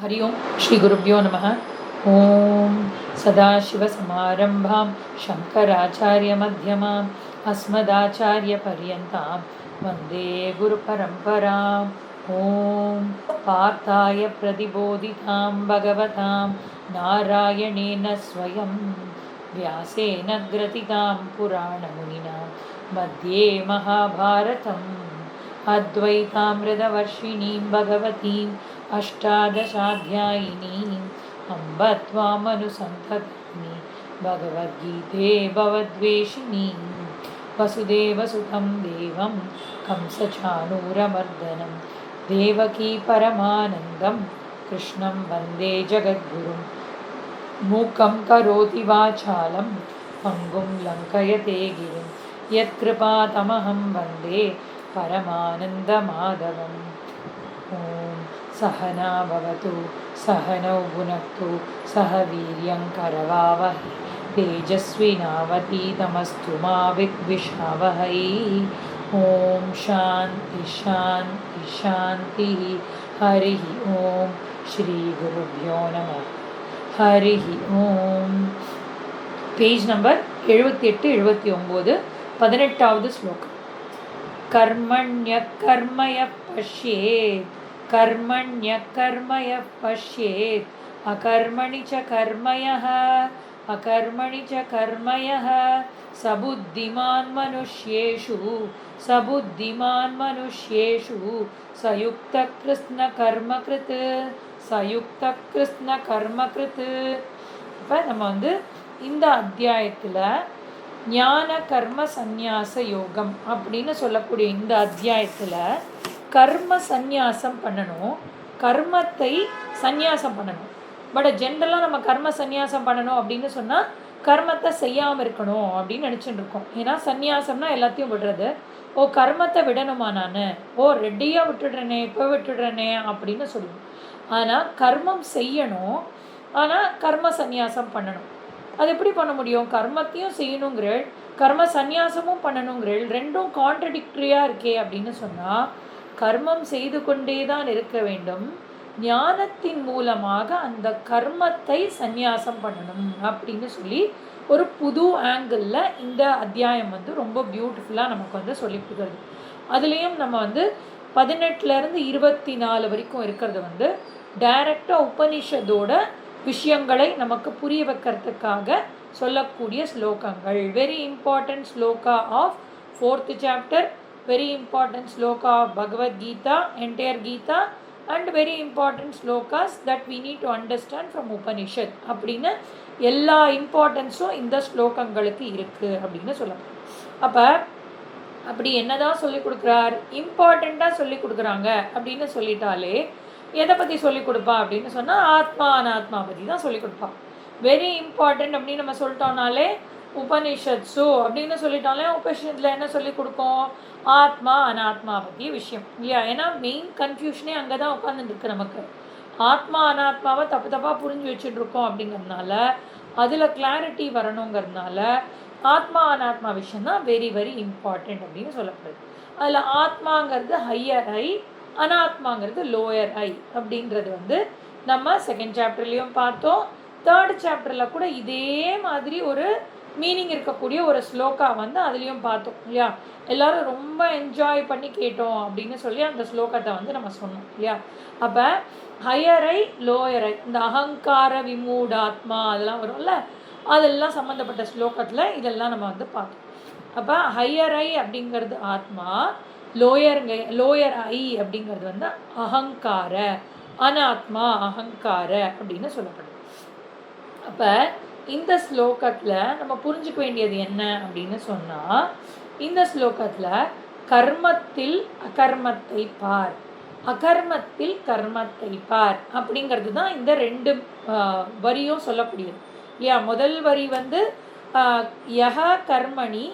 हरि ओं श्री गुरुभ्यो नमः। ओं सदाशिवसमारम्भां शङ्कराचार्यमध्यमाम् अस्मदाचार्यपर्यन्तां वन्दे गुरुपरम्पराम्। ॐ पार्थाय प्रतिबोधितां भगवतां नारायणेन स्वयं व्यासेन ग्रथितां पुराणमुनिना मध्ये महाभारतम् अद्वैतामृतवर्षिणीं भगवतीम् अष्टादशाध्यायिनीम् अम्ब त्वामनुसन्ततामि भगवद्गीते भवद्वेषिणीं वसुदेवसुतं देवं कंसचाणूरमर्दनं देवकी परमानन्दं कृष्णं वन्दे जगद्गुरुं मूकं करोति वाचालं पङ्गुं लङ्कयते गिरिं यत्कृपातमहं वन्दे परमानन्दमाधवम्। ॐ सहना भवतु सहनौ भुनक्तु सह वीर्यं करवावहै तेजस्विनावतीतमस्तु मा विद्विषावहै। ॐ शान्ति शान्ति शान्तिः। हरिः ॐ श्री गुरुभ्यो नमः। हरिः ॐ। पेज नंबर 78-79 18வது ஸ்லோகம். कर्मण्यकर्मयः पश्येत् कर्मण्यकर्मयः पश्येत् अकर्मणि च कर्मयः अकर्मणि च कर्मयः सबुद्धिमान् मनुष्येषु सयुक्तकृत्स्नकर्मकृत् सयुक्तकृत्स्नकर्मकृत्. இப்போ நம்ம இந்த அத்தியாயத்தில் ஞான கர்ம சந்நியாச யோகம் அப்படின்னு சொல்லக்கூடிய இந்த அத்தியாயத்தில் கர்ம சந்நியாசம் பண்ணணும், கர்மத்தை சந்நியாசம் பண்ணணும். பட் ஜென்ரலாக நம்ம கர்ம சந்நியாசம் பண்ணணும் அப்படின்னு சொன்னால் கர்மத்தை செய்யாமல் இருக்கணும் அப்படின்னு நினச்சிட்டு இருக்கோம். ஏன்னா சந்நியாசம்னா எல்லாத்தையும் விடுறது. ஓ கர்மத்தை விடணுமா நான், ஓ ரெடியாக விட்டுடுறேனே இப்போ விட்டுடுறேனே அப்படின்னு சொல்லுவோம். ஆனால் கர்மம் செய்யணும், ஆனால் கர்ம சந்நியாசம் பண்ணணும். அது எப்படி பண்ண முடியும்? கர்மத்தையும் செய்யணுங்கிறள், கர்ம சந்நியாசமும் பண்ணணுங்கிறள், ரெண்டும் கான்ட்ரடிக்டரியாக இருக்கே அப்படின்னு சொன்னால் கர்மம் செய்து கொண்டே தான் இருக்க வேண்டும், ஞானத்தின் மூலமாக அந்த கர்மத்தை சந்நியாசம் பண்ணணும் அப்படின்னு சொல்லி ஒரு புது ஆங்கிளில் இந்த அத்தியாயம் ரொம்ப பியூட்டிஃபுல்லாக நமக்கு சொல்லி கொடுக்குறது. அதுலேயும் நம்ம 18லேருந்து 24 வரைக்கும் இருக்கிறது டைரக்டாக உபனிஷதோட விஷயங்களை நமக்கு புரிய வைக்கிறதுக்காக சொல்லக்கூடிய ஸ்லோகங்கள். Very important sloka of 4th chapter, very important sloka of Bhagavad Gita, entire Gita, and very important slokas that we need to understand from Upanishad அப்படின்னு எல்லா இம்பார்ட்டன்ஸும் இந்த ஸ்லோகங்களுக்கு இருக்குது அப்படின்னு சொல்லலாம். அப்போ அப்படி என்னதான் சொல்லி கொடுக்குறார்? இம்பார்ட்டண்ட்டாக சொல்லி கொடுக்குறாங்க அப்படின்னு சொல்லிட்டாலே எதை பற்றி சொல்லிக் கொடுப்பா அப்படின்னு சொன்னால் ஆத்மா அனாத்மா பற்றி தான் சொல்லிக் கொடுப்பான். வெரி இம்பார்ட்டண்ட் அப்படின்னு நம்ம சொல்லிட்டோம்னாலே உபனிஷத்ஸு அப்படின்னு சொல்லிட்டாலே உபனிஷத்தில் என்ன சொல்லி கொடுக்கும்? ஆத்மா அனாத்மா பற்றிய விஷயம் இல்லையா? ஏன்னா மெயின் கன்ஃபியூஷனே அங்கே தான் உட்காந்துருக்கு நமக்கு. ஆத்மா அனாத்மாவை தப்பாக புரிஞ்சு வச்சுட்டு இருக்கோம் அப்படிங்கிறதுனால அதில் கிளாரிட்டி வரணுங்கிறதுனால ஆத்மா அனாத்மா விஷயம் தான் வெரி வெரி இம்பார்ட்டண்ட் அப்படின்னு சொல்லப்படுது. அதில் ஆத்மாங்கிறது ஹையர் ஐ, அனாத்மாங்கிறது லோயர் ஐ அப்படின்றது நம்ம 2nd chapterலையும் பார்த்தோம். 3rd chapterல கூட இதே மாதிரி ஒரு மீனிங் இருக்கக்கூடிய ஒரு ஸ்லோகா அதுலேயும் பார்த்தோம் இல்லையா? எல்லாரும் ரொம்ப என்ஜாய் பண்ணி கேட்டோம் அப்படின்னு சொல்லி அந்த ஸ்லோகத்தை நம்ம சொன்னோம் இல்லையா? அப்போ ஹையர் ஐ லோயர் ஐ, இந்த அகங்கார விமூடாத்மா அதெல்லாம் வரும்ல, அதெல்லாம் சம்மந்தப்பட்ட ஸ்லோகத்தில் இதெல்லாம் நம்ம பார்த்தோம். அப்போ ஹையர் ஐ அப்படிங்கிறது ஆத்மா, லோயர் ஐ அப்படிங்கிறது அகங்கார, அனாத்மா அகங்கார அப்படின்னு சொல்லப்படுது. அப்போ இந்த ஸ்லோகத்தில் நம்ம புரிஞ்சுக்க வேண்டியது என்ன அப்படின்னு சொன்னால், இந்த ஸ்லோகத்தில் கர்மத்தில் அகர்மத்தை பார், அகர்மத்தில் கர்மத்தை பார் அப்படிங்கிறது தான் இந்த 2 வரியும் சொல்லக்கூடியது இல்லையா? முதல் வரி யஹ கர்மணி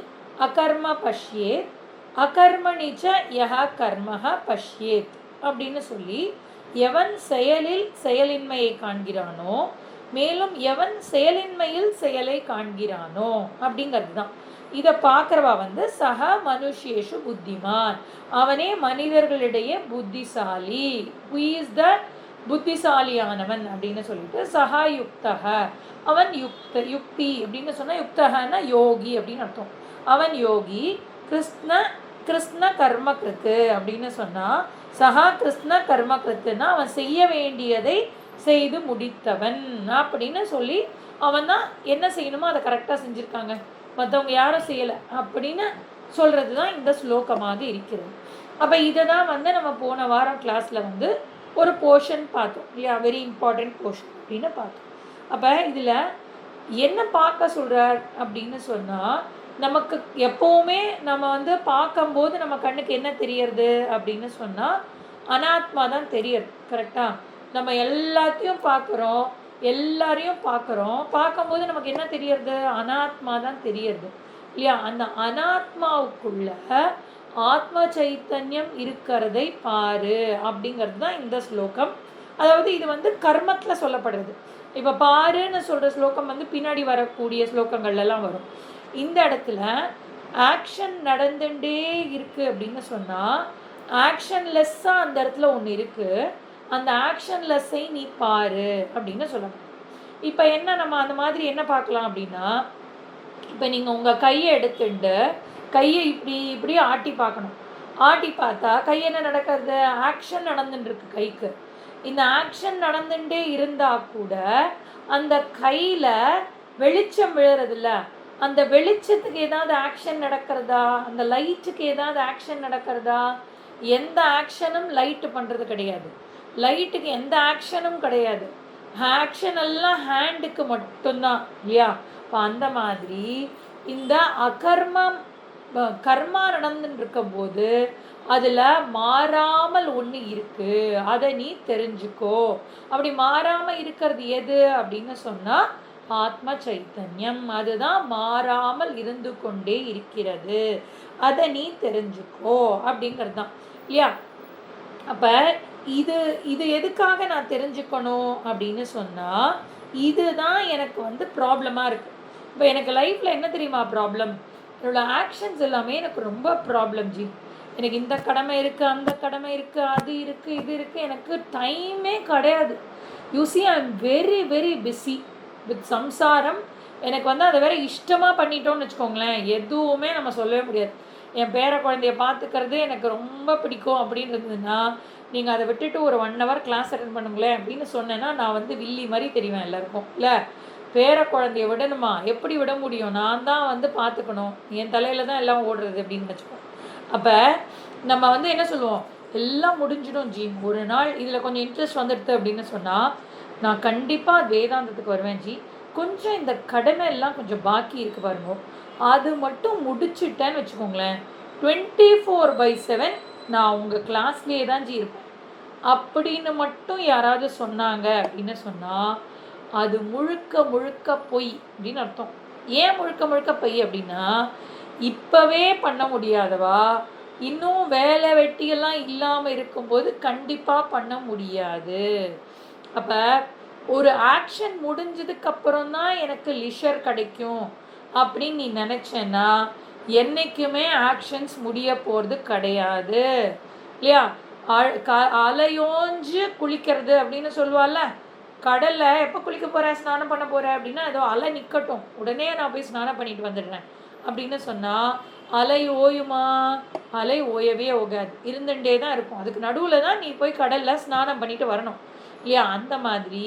அகர்ம பஷ்யேத் அகர்மணிச்ச யஹ கர்மஹ பஷ்யேத் அப்படின்னு சொல்லி எவன் செயலில் செயலின்மையை காண்கிறானோ, மேலும் எவன் செயலின்மையில் செயலை காண்கிறானோ அப்படிங்கிறது தான். இதை பார்க்குறவா சக மனுஷேஷு புத்திமான், அவனே மனிதர்களிடையே புத்திசாலி. ஹூ இஸ் த புத்திசாலியானவன் அப்படின்னு சொல்லிட்டு, சஹா யுக்தக அவன் யுக்தி அப்படின்னு சொன்னால் யுக்தகன்னா யோகி அப்படின்னு அர்த்தம். அவன் யோகி. கிருஷ்ண கர்மகிருத்து அப்படின்னு சொன்னால் சஹா கிருஷ்ண கர்மகிருத்துன்னா அவன் செய்ய வேண்டியதை செய்து முடித்தவன் அப்படின்னு சொல்லி, அவன் தான் என்ன செய்யணுமோ அதை கரெக்டாக செஞ்சுருக்காங்க, மற்றவங்க யாரும் செய்யலை அப்படின்னு சொல்கிறது தான் இந்த ஸ்லோகமாக இருக்கிறது. அப்போ இதை தான் நம்ம போன வாரம் கிளாஸில் ஒரு போர்ஷன் பார்த்தோம் இல்லையா, வெரி இம்பார்ட்டண்ட் போர்ஷன் அப்படின்னு பார்த்தோம். அப்போ இதில் என்ன பார்க்க சொல்கிறார் அப்படின்னு சொன்னால், நமக்கு எப்போவுமே நம்ம பார்க்கும்போது நம்ம கண்ணுக்கு என்ன தெரியறது அப்படின்னு சொன்னால் அனாத்மா தான் தெரியறது. கரெக்டாக நம்ம எல்லாத்தையும் பார்க்குறோம், எல்லாரையும் பார்க்கும்போது நமக்கு என்ன தெரியறது? அனாத்மா தான் தெரியறது இல்லையா. அந்த அனாத்மாவுக்குள்ள ஆத்ம சைத்தன்யம் இருக்கிறதை பாரு அப்படிங்கிறது தான் இந்த ஸ்லோகம். அதாவது இது கர்மத்தில் சொல்லப்படுறது. இப்போ பாருன்னு சொல்கிற ஸ்லோகம் பின்னாடி வரக்கூடிய ஸ்லோகங்கள்லாம் வரும். இந்த இடத்துல ஆக்ஷன் நடந்துட்டே இருக்குது அப்படின்னு சொன்னால் ஆக்ஷன்லெஸ்ஸாக அந்த இடத்துல ஒன்று இருக்குது. அந்த ஆக்ஷன்லெஸ்ஸை நீ பாரு அப்படின்னு சொல்லணும். இப்போ என்ன நம்ம அந்த மாதிரி என்ன பார்க்கலாம் அப்படின்னா, இப்போ நீங்கள் உங்கள் கையை எடுத்துட்டு கையை இப்படி ஆட்டி பார்க்கணும். ஆட்டி பார்த்தா கை என்ன நடக்கிறது? ஆக்ஷன் நடந்துட்டுருக்கு கைக்கு. இந்த ஆக்ஷன் நடந்துட்டே இருந்தால் கூட அந்த கையில் வெளிச்சம் விழுறதில்ல, அந்த வெளிச்சத்துக்கு ஏதாவது ஆக்ஷன் நடக்கிறதா? அந்த லைட்டுக்கு ஏதாவது ஆக்ஷன் நடக்கிறதா? எந்த ஆக்ஷனும் லைட்டு பண்ணுறது கிடையாது. லைட்டுக்கு எந்த ஆக்ஷனும் கிடையாது. ஆக்ஷன் எல்லாம் ஹேண்டுக்கு மட்டும்தான் இல்லையா. இப்போ அந்த மாதிரி இந்த கர்மா நடந்துட்டு இருக்கும்போது அதில் மாறாமல் ஒன்று இருக்குது, அதை நீ தெரிஞ்சுக்கோ. அப்படி மாறாமல் இருக்கிறது எது அப்படின்னு சொன்னால் ஆத்ம சைத்தன்யம். அதுதான் மாறாமல் இருந்து கொண்டே இருக்கிறது, அதை நீ தெரிஞ்சுக்கோ அப்படிங்கிறது தான் இல்லையா. அப்போ இது எதுக்காக நான் தெரிஞ்சுக்கணும் அப்படின்னு சொன்னால், இதுதான் எனக்கு ப்ராப்ளமாக இருக்குது. இப்போ எனக்கு லைஃப்பில் என்ன தெரியுமா ப்ராப்ளம்? என்னோட ஆக்ஷன்ஸ் எல்லாமே எனக்கு ரொம்ப ப்ராப்ளம் ஜி. எனக்கு இந்த கடமை இருக்குது, அந்த கடமை இருக்குது, அது இருக்குது, இது இருக்குது, எனக்கு டைமே கிடையாது. You see I am very very busy with சம்சாரம். எனக்கு அதை வேறு இஷ்டமாக பண்ணிட்டோன்னு வச்சுக்கோங்களேன், எதுவுமே நம்ம சொல்லவே முடியாது. என் பேர குழந்தைய பார்த்துக்கிறது எனக்கு ரொம்ப பிடிக்கும் அப்படின்னு இருந்ததுன்னா, நீங்கள் அதை விட்டுட்டு ஒரு 1 hour கிளாஸ் அட்டன் பண்ணுங்களேன் அப்படின்னு சொன்னேன்னா நான் வில்லி மாதிரி தெரிவேன் எல்லாருக்கும். இல்லை, பேர குழந்தைய விடணுமா? எப்படி விட முடியும்? நான் தான் பார்த்துக்கணும், என் தலையில் தான் எல்லாம் ஓடுறது அப்படின்னு வச்சுக்கோம். அப்போ நம்ம என்ன சொல்லுவோம், எல்லாம் முடிஞ்சிடும் ஜி, ஒரு நாள் இதில் கொஞ்சம் இன்ட்ரெஸ்ட் வந்துடுது அப்படின்னு சொன்னால் நான் கண்டிப்பாக வேதாந்தத்துக்கு வருவேன் ஜி, கொஞ்சம் இந்த கடமை எல்லாம் கொஞ்சம் பாக்கி இருக்குது பாருங்க, அது மட்டும் முடிச்சுட்டேன்னு வச்சுக்கோங்களேன், 24/7 நான் உங்கள் கிளாஸ்லேயே தான் ஜி இருப்பேன் அப்படின்னு மட்டும் யாராவது சொன்னாங்க அப்படின்னு சொன்னால் அது முழுக்க முழுக்க பொய் அப்படின்னு அர்த்தம். ஏன் முழுக்க முழுக்க பொய் அப்படின்னா, இப்போவே பண்ண முடியாதவா இன்னும் வேலை வெட்டியெல்லாம் இல்லாமல் இருக்கும்போது கண்டிப்பாக பண்ண முடியாது. அப்போ ஒரு ஆக்ஷன் முடிஞ்சதுக்கப்புறம் தான் எனக்கு லிஷர் கிடைக்கும் அப்படின்னு நீ நினச்சேன்னா என்றைக்குமே ஆக்ஷன்ஸ் முடிய போகிறது கிடையாது இல்லையா. அலையோஞ்சு குளிக்கிறது அப்படின்னு சொல்லுவாள்ல, கடலில் எப்போ குளிக்க போகிறேன், ஸ்நானம் பண்ண போகிறேன் அப்படின்னா ஏதோ அலை நிற்கட்டும் உடனே நான் போய் ஸ்நானம் பண்ணிட்டு வந்துடுறேன் அப்படின்னு சொன்னால் அலை ஓயுமா? அலை ஓயவே ஓகாது, இருந்துட்டே தான் இருக்கும். அதுக்கு நடுவில் தான் நீ போய் கடலில் ஸ்நானம் பண்ணிட்டு வரணும் இல்லையா. அந்த மாதிரி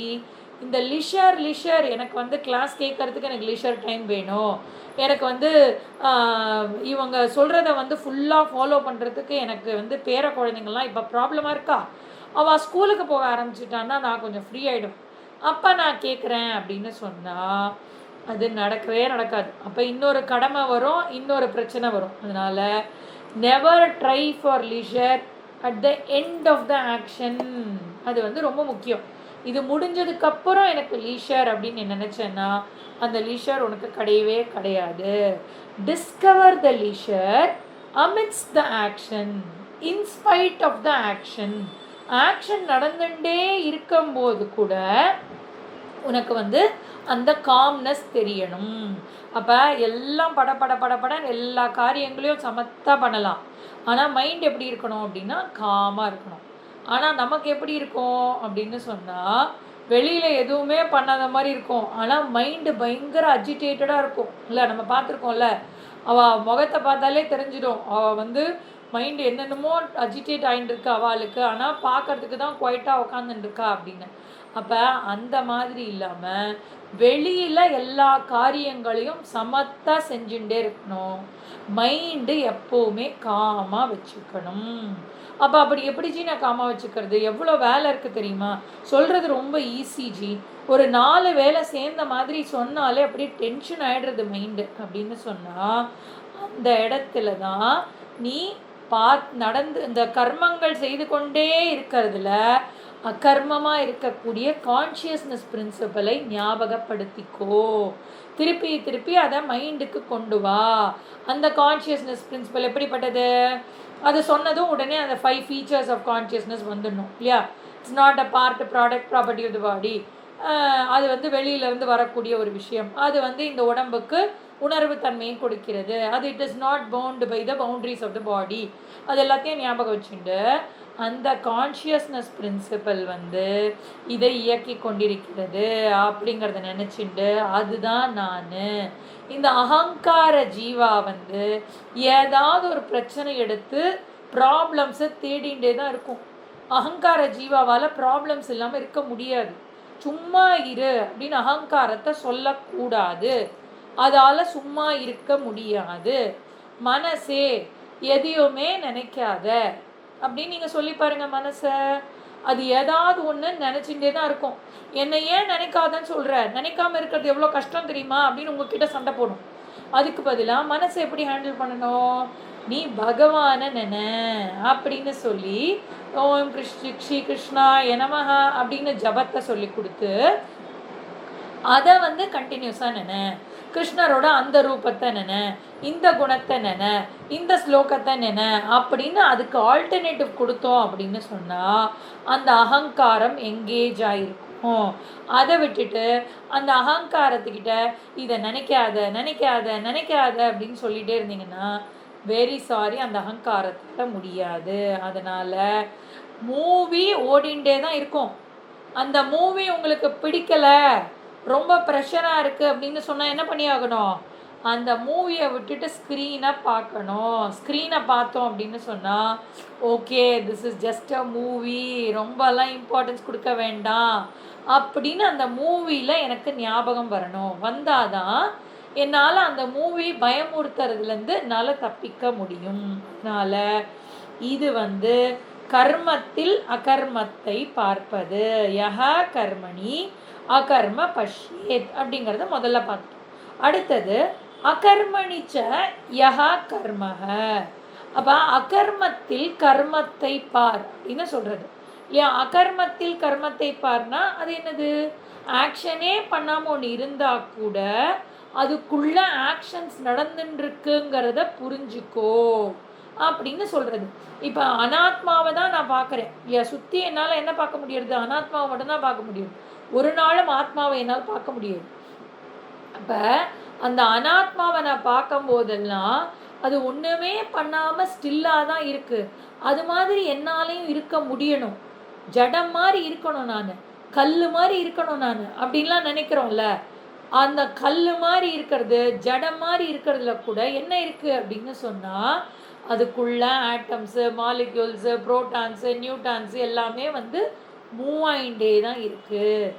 இந்த லிஷர் எனக்கு கிளாஸ் கேட்கறதுக்கு எனக்கு லிஷர் டைம் வேணும், எனக்கு இவங்க சொல்கிறத ஃபுல்லாக ஃபாலோ பண்ணுறதுக்கு எனக்கு பேர குழந்தைங்கள்லாம் இப்போ ப்ராப்ளமாக இருக்கா, அவள் ஸ்கூலுக்கு போக ஆரம்பிச்சிட்டான்னா நான் கொஞ்சம் ஃப்ரீ ஆகிடும், அப்போ நான் கேட்குறேன் அப்படின்னு சொன்னால் அது நடக்கவே நடக்காது. அப்போ இன்னொரு கடமை வரும், இன்னொரு பிரச்சனை வரும். அதனால் never try for leisure at the end of the action. அது ரொம்ப முக்கியம். இது முடிஞ்சதுக்கப்புறம் எனக்கு லீஷர் அப்படின்னு நினச்சேன்னா அந்த லீஷர் உனக்கு கிடையவே கிடையாது. Discover the leisure amidst the action, in spite of the action. Action நடந்துட்டே இருக்கும்போது கூட உனக்கு அந்த காம்னஸ் தெரியணும். அப்போ எல்லாம் பட எல்லா காரியங்களையும் சமத்தாக பண்ணலாம், ஆனால் மைண்ட் எப்படி இருக்கணும் அப்படின்னா காமாக இருக்கணும். ஆனால் நமக்கு எப்படி இருக்கும் அப்படின்னு சொன்னால், வெளியில் எதுவுமே பண்ணாத மாதிரி இருக்கும், ஆனால் மைண்டு பயங்கர அஜிடேட்டடாக இருக்கும். இல்லை, நம்ம பார்த்துருக்கோம்ல, அவள் முகத்தை பார்த்தாலே தெரிஞ்சிடும் அவள் வந்து மைண்டு என்னென்னமோ அஜிடேட் ஆகிட்டு இருக்கா அவளுக்கு, ஆனால் பார்க்கறதுக்கு தான் குவைட்டாக உட்காந்துட்டுருக்கா அப்படின்னு. அப்போ அந்த மாதிரி இல்லாமல் வெளியில் எல்லா காரியங்களையும் சமத்தாக செஞ்சுட்டே இருக்கணும். மைண்டு எப்போவுமே காமாக வச்சுக்கணும். அப்போ அப்படி எப்படி ஜி நான் காமாக வச்சுக்கிறது? எவ்வளோ வேலை இருக்குது தெரியுமா? சொல்கிறது ரொம்ப ஈஸி ஜி. ஒரு 4 வேலை சேர்ந்த மாதிரி சொன்னாலே அப்படியே டென்ஷன் ஆகிடுறது மைண்டு அப்படின்னு சொன்னால், அந்த இடத்துல தான் நீ நடந்து இந்த கர்மங்கள் செய்து கொண்டே இருக்கிறதுல அகர்மமாக இருக்கக்கூடிய கான்ஷியஸ்னஸ் பிரின்சிபலை ஞாபகப்படுத்திக்கோ. திருப்பி திருப்பி அதை மைண்டுக்கு கொண்டு வா. அந்த கான்ஷியஸ்னஸ் பிரின்சிபல் எப்படிப்பட்டது? அது சொன்னதும் உடனே அந்த 5 ஃபீச்சர்ஸ் ஆஃப் கான்ஷியஸ்னஸ் வந்துடணும் இல்லையா? It's not a part, product, property of the body. அது வந்து வெளியிலேருந்து வரக்கூடிய ஒரு விஷயம். அது வந்து இந்த உடம்புக்கு உணர்வு தன்மையை கொடுக்கிறது. அது it is not bound by the boundaries of the body. அது எல்லாத்தையும் ஞாபகம் வச்சுட்டு அந்த கான்ஷியஸ்னஸ் பிரின்சிபல் வந்து இதை இயக்கி கொண்டிருக்கிறது அப்படிங்கிறத நினச்சிட்டு அதுதான் நான். இந்த அகங்கார ஜீவா வந்து ஏதாவது ஒரு பிரச்சனை எடுத்து ப்ராப்ளம்ஸை தேடிகிட்டே தான் இருக்கும். அகங்கார ஜீவாவால் ப்ராப்ளம்ஸ் இல்லாமல் இருக்க முடியாது. சும்மா இரு அப்படின்னு அகங்காரத்தை சொல்லக்கூடாது. அதால் சும்மா இருக்க முடியாது. மனசே எதையுமே நினைக்காத அப்படின்னு நீங்கள் சொல்லி பாருங்கள் மனசை. அது ஏதாவது ஒன்று நினச்சிட்டே தான் இருக்கும். என்னை ஏன் நினைக்காதன்னு சொல்கிற? நினைக்காமல் இருக்கிறது எவ்வளோ கஷ்டம் தெரியுமா அப்படின்னு உங்ககிட்ட சண்டை போடும். அதுக்கு பதிலாக மனசை எப்படி ஹேண்டில் பண்ணணும்? நீ பகவானை நினை அப்படின்னு சொல்லி ஓம் ஸ்ரீ கிருஷ்ணா நமஹ அப்படின்னு ஜபத்தை சொல்லி கொடுத்து அதை வந்து கண்டினியூஸாக நினை. கிருஷ்ணரோட அந்த ரூபத்தை நினை, இந்த குணத்தை நினை, இந்த ஸ்லோகத்தை நினை அப்படின்னு அதுக்கு ஆல்டர்னேட்டிவ் கொடுத்தோம் அப்படின்னு சொன்னால் அந்த அகங்காரம் எங்கேஜ் ஆகிருக்கும். அதை விட்டுட்டு அந்த அகங்காரத்துக்கிட்ட இதை நினைக்காத நினைக்காத நினைக்காத அப்படின்னு சொல்லிகிட்டே இருந்தீங்கன்னா வெரி சாரி, அந்த அகங்காரத்தில் முடியாது. அதனால் மூவி ஓடிண்டே தான் இருக்கும். அந்த மூவி உங்களுக்கு பிடிக்கலை, ரொம்ப ப்ரெஷராக இருக்குது அப்படின்னு சொன்னால் என்ன பண்ணி ஆகணும்? அந்த மூவியை விட்டுட்டு ஸ்க்ரீனை பார்க்கணும். ஸ்க்ரீனை பார்த்தோம் அப்படின்னு சொன்னால் okay this is just a movie, ரொம்பலாம் இம்பார்ட்டன்ஸ் கொடுக்க வேண்டாம் அப்படின்னு அந்த மூவியில் எனக்கு ஞாபகம் வரணும். வந்தால் தான் என்னால் அந்த மூவி பயமுறுத்துறதுலேருந்து என்னால் தப்பிக்க முடியும். அதனால் இது வந்து கர்மத்தில் அகர்மத்தை பார்ப்பது. யஹா கர்மணி அகர்ம பஷ்யேத் அப்படிங்கிறத முதல்ல பார்த்தோம். அடுத்தது அகர்மணிச்ச யஹா கர்மஹ. அப்போ அகர்மத்தில் கர்மத்தை பார் அப்படின்னு சொல்கிறது இல்லையா? அகர்மத்தில் கர்மத்தை பார்னா அது என்னது? ஆக்ஷனே பண்ணாமல் ஒன்று இருந்தால் கூட அதுக்குள்ள ஆக்ஷன்ஸ் நடந்துட்டுருக்குங்கிறத புரிஞ்சுக்கோ அப்படின்னு சொல்கிறது. இப்போ அனாத்மாவை தான் நான் பார்க்குறேன். சுற்றி என்னால் என்ன பார்க்க முடியாது? அனாத்மாவை மட்டும்தான் பார்க்க முடியும். ஒரு நாளும் ஆத்மாவை என்னால் பார்க்க முடியாது. அப்போ அந்த அனாத்மாவை நான் பார்க்கும் போதெல்லாம் அது ஒன்றுமே பண்ணாமல் ஸ்டில்லாக தான் இருக்குது. அது மாதிரி என்னாலையும் இருக்க முடியணும். ஜடம் மாதிரி இருக்கணும், நான் கல் மாதிரி இருக்கணும் நான் அப்படின்லாம் நினைக்கிறோம்ல. அந்த கல் மாதிரி இருக்கிறது, ஜடம் மாதிரி இருக்கிறதுல கூட என்ன இருக்குது அப்படின்னு சொன்னால் அதுக்குள்ள ஆட்டம்ஸு, மாலிக்யூல்ஸு, புரோட்டான்ஸு, நியூட்டான்ஸு எல்லாமே வந்து மூவ் ஆகிண்டே தான் இருக்குது.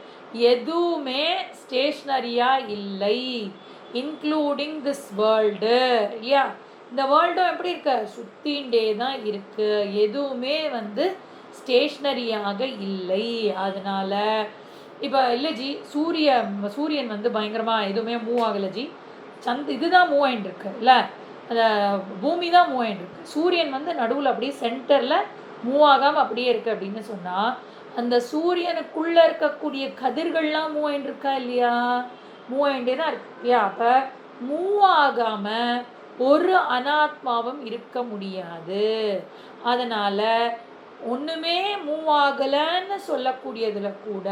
எதுவுமே ஸ்டேஷ்னரியாக இல்லை, இன்க்ளூடிங் திஸ் வேர்ல்டு இல்லையா? இந்த வேர்ல்டும் எப்படி இருக்க? சுற்றிண்டே தான் இருக்குது. எதுவுமே வந்து ஸ்டேஷ்னரியாக இல்லை. அதனால் இப்போ இல்லை ஜி, சூரியன் வந்து பயங்கரமாக எதுவுமே மூவ் ஆகலை ஜி. இதுதான் மூவ் ஆகிட்டுருக்கு இல்லை, அந்த பூமி தான் மூவ் ஆகிட்டுருக்கு. சூரியன் வந்து நடுவில் அப்படியே சென்டரில் மூவ் ஆகாமல் அப்படியே இருக்குது அப்படின்னு சொன்னால் அந்த சூரியனுக்குள்ளே இருக்கக்கூடிய கதிர்கள்லாம் மூவ் ஆகிட்டுருக்கா இல்லையா? மூவ் ஆகிட்டே தான் இருக்கு இல்லையா? அப்போ மூவ் ஆகாமல் ஒரு அனாத்மாவும் இருக்க முடியாது. அதனால் ஒன்றுமே மூவ் ஆகலைன்னு சொல்லக்கூடியதில் கூட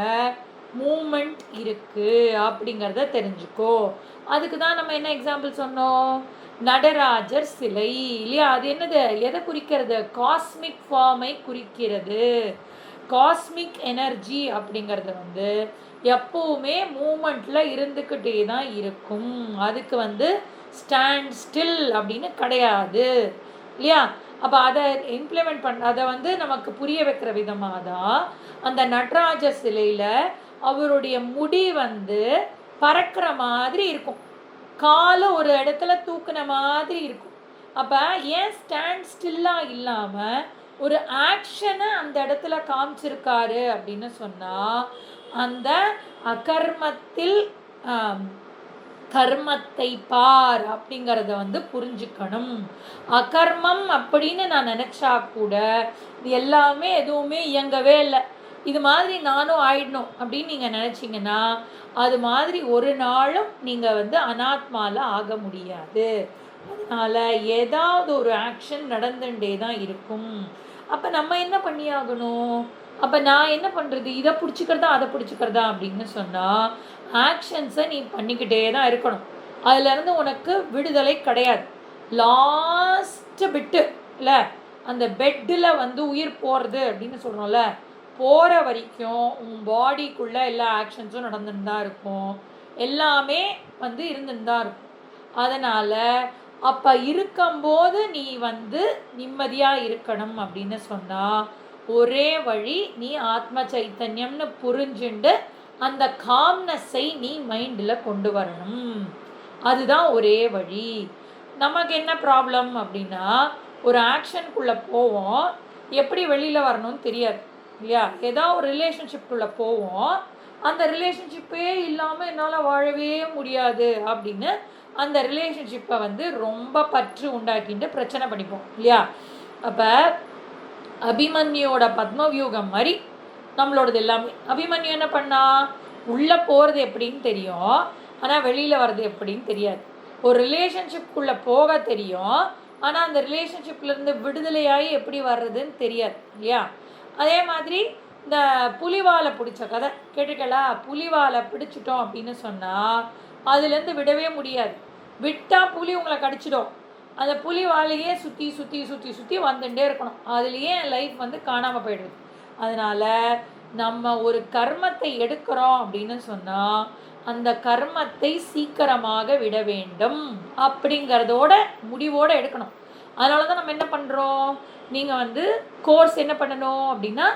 மூமெண்ட் இருக்கு அப்படிங்கிறத தெரிஞ்சுக்கோ. அதுக்கு தான் நம்ம என்ன எக்ஸாம்பிள் சொன்னோம்? நடராஜர் சிலை இல்லையா? அது என்னது, எதை குறிக்கிறது? காஸ்மிக் ஃபார்மை குறிக்கிறது. காஸ்மிக் எனர்ஜி அப்படிங்கிறது வந்து எப்போவுமே மூமெண்ட்ல இருந்துக்கிட்டே தான் இருக்கும். அதுக்கு ஸ்டாண்ட் ஸ்டில் அப்படின்னு கிடையாது இல்லையா? அப்போ அதை இம்ப்ளிமெண்ட் அதை நமக்கு புரிய வைக்கிற விதமாக தான் அந்த நடராஜர் சிலையில் அவருடைய முடி பறக்கிற மாதிரி இருக்கும், காலை ஒரு இடத்துல தூக்குன மாதிரி இருக்கும். அப்போ ஏன் ஸ்டாண்ட் ஸ்டில்லாக இல்லாமல் ஒரு ஆக்ஷனை அந்த இடத்துல காமிச்சிருக்காரு அப்படின்னு சொன்னால், அந்த அகர்மத்தில் கர்மத்தை பார் அப்படிங்கிறத புரிஞ்சுக்கணும். அகர்மம் அப்படின்னு நான் நினச்சா கூட இது எல்லாமே எதுவுமே இயங்கவே இல்லை, இது மாதிரி நானும் ஆயிடணும் அப்படின்னு நீங்கள் நினச்சிங்கன்னா அது மாதிரி ஒரு நாளும் நீங்கள் அனாத்மாவில் ஆக முடியாது. அதனால் ஏதாவது ஒரு ஆக்ஷன் நடந்துகிட்டே தான் இருக்கும். அப்போ நம்ம என்ன பண்ணியாகணும்? அப்போ நான் என்ன பண்ணுறது? இதை பிடிச்சிக்கிறதா அதை பிடிச்சிக்கிறதா அப்படின்னு சொன்னால் ஆக்ஷன்ஸை நீ பண்ணிக்கிட்டே தான் இருக்கணும். அதுலேருந்து உனக்கு விடுதலை கிடையாது. லாஸ்ட்டு பிட்டு இல்லை, அந்த பெட்டில் உயிர் போகிறது அப்படின்னு சொல்கிறோம்ல, போகிற வரைக்கும் உன் பாடிக்குள்ளே எல்லா ஆக்ஷன்ஸும் நடந்துட்டு தான் இருக்கும், எல்லாமே இருந்துட்டு தான் இருக்கும். அதனால் அப்போ இருக்கும்போது நீ நிம்மதியாக இருக்கணும் அப்படின்னு சொன்னால் ஒரே வழி, நீ ஆத்ம சைத்தன்யம்னு புரிஞ்சுண்டு அந்த காம்னஸை நீ மைண்டில் கொண்டு வரணும். அதுதான் ஒரே வழி. நமக்கு என்ன ப்ராப்ளம் அப்படின்னா, ஒரு ஆக்ஷனுக்குள்ளே போவோம், எப்படி வெளியில் வரணும்னு தெரியாது இல்லையா? ஏதாவது ஒரு ரிலேஷன்ஷிப்புக்குள்ளே போவோம், அந்த ரிலேஷன்ஷிப்பே இல்லாமல் என்னால் வாழவே முடியாது அப்படின்னு அந்த ரிலேஷன்ஷிப்பை ரொம்ப பற்று உண்டாக்கிட்டு பிரச்சனை பண்ணிப்போம் இல்லையா? அப்போ அபிமன்யோட பத்மவியூகம் மாதிரி நம்மளோடது எல்லாமே. அபிமன்யு என்ன பண்ணா, உள்ளே போகிறது எப்படின்னு தெரியும், ஆனால் வெளியில் வர்றது எப்படின்னு தெரியாது. ஒரு ரிலேஷன்ஷிப்புக்குள்ளே போக தெரியும், ஆனால் அந்த ரிலேஷன்ஷிப்லேருந்து விடுதலையாகி எப்படி வர்றதுன்னு தெரியாது இல்லையா? அதே மாதிரி இந்த புலிவாலை பிடிச்ச கதை கேட்டுக்கலா? புலிவாலை பிடிச்சிட்டோம் அப்படின்னு சொன்னால் அதுலேருந்து விடவே முடியாது. விட்டால் புலி உங்களை கடிச்சிடும். அந்த புலி வாழையே சுற்றி சுற்றி சுற்றி சுற்றி வந்துட்டே இருக்கணும். அதுலேயே லைஃப் காணாமல் போயிடுது. அதனால் நம்ம ஒரு கர்மத்தை எடுக்கிறோம் அப்படின்னு சொன்னால் அந்த கர்மத்தை சீக்கிரமாக விட வேண்டும் அப்படிங்கிறதோட முடிவோடு எடுக்கணும். அதனால தான் நம்ம என்ன பண்ணுறோம், நீங்கள் கோர்ஸ் என்ன பண்ணணும் அப்படின்னா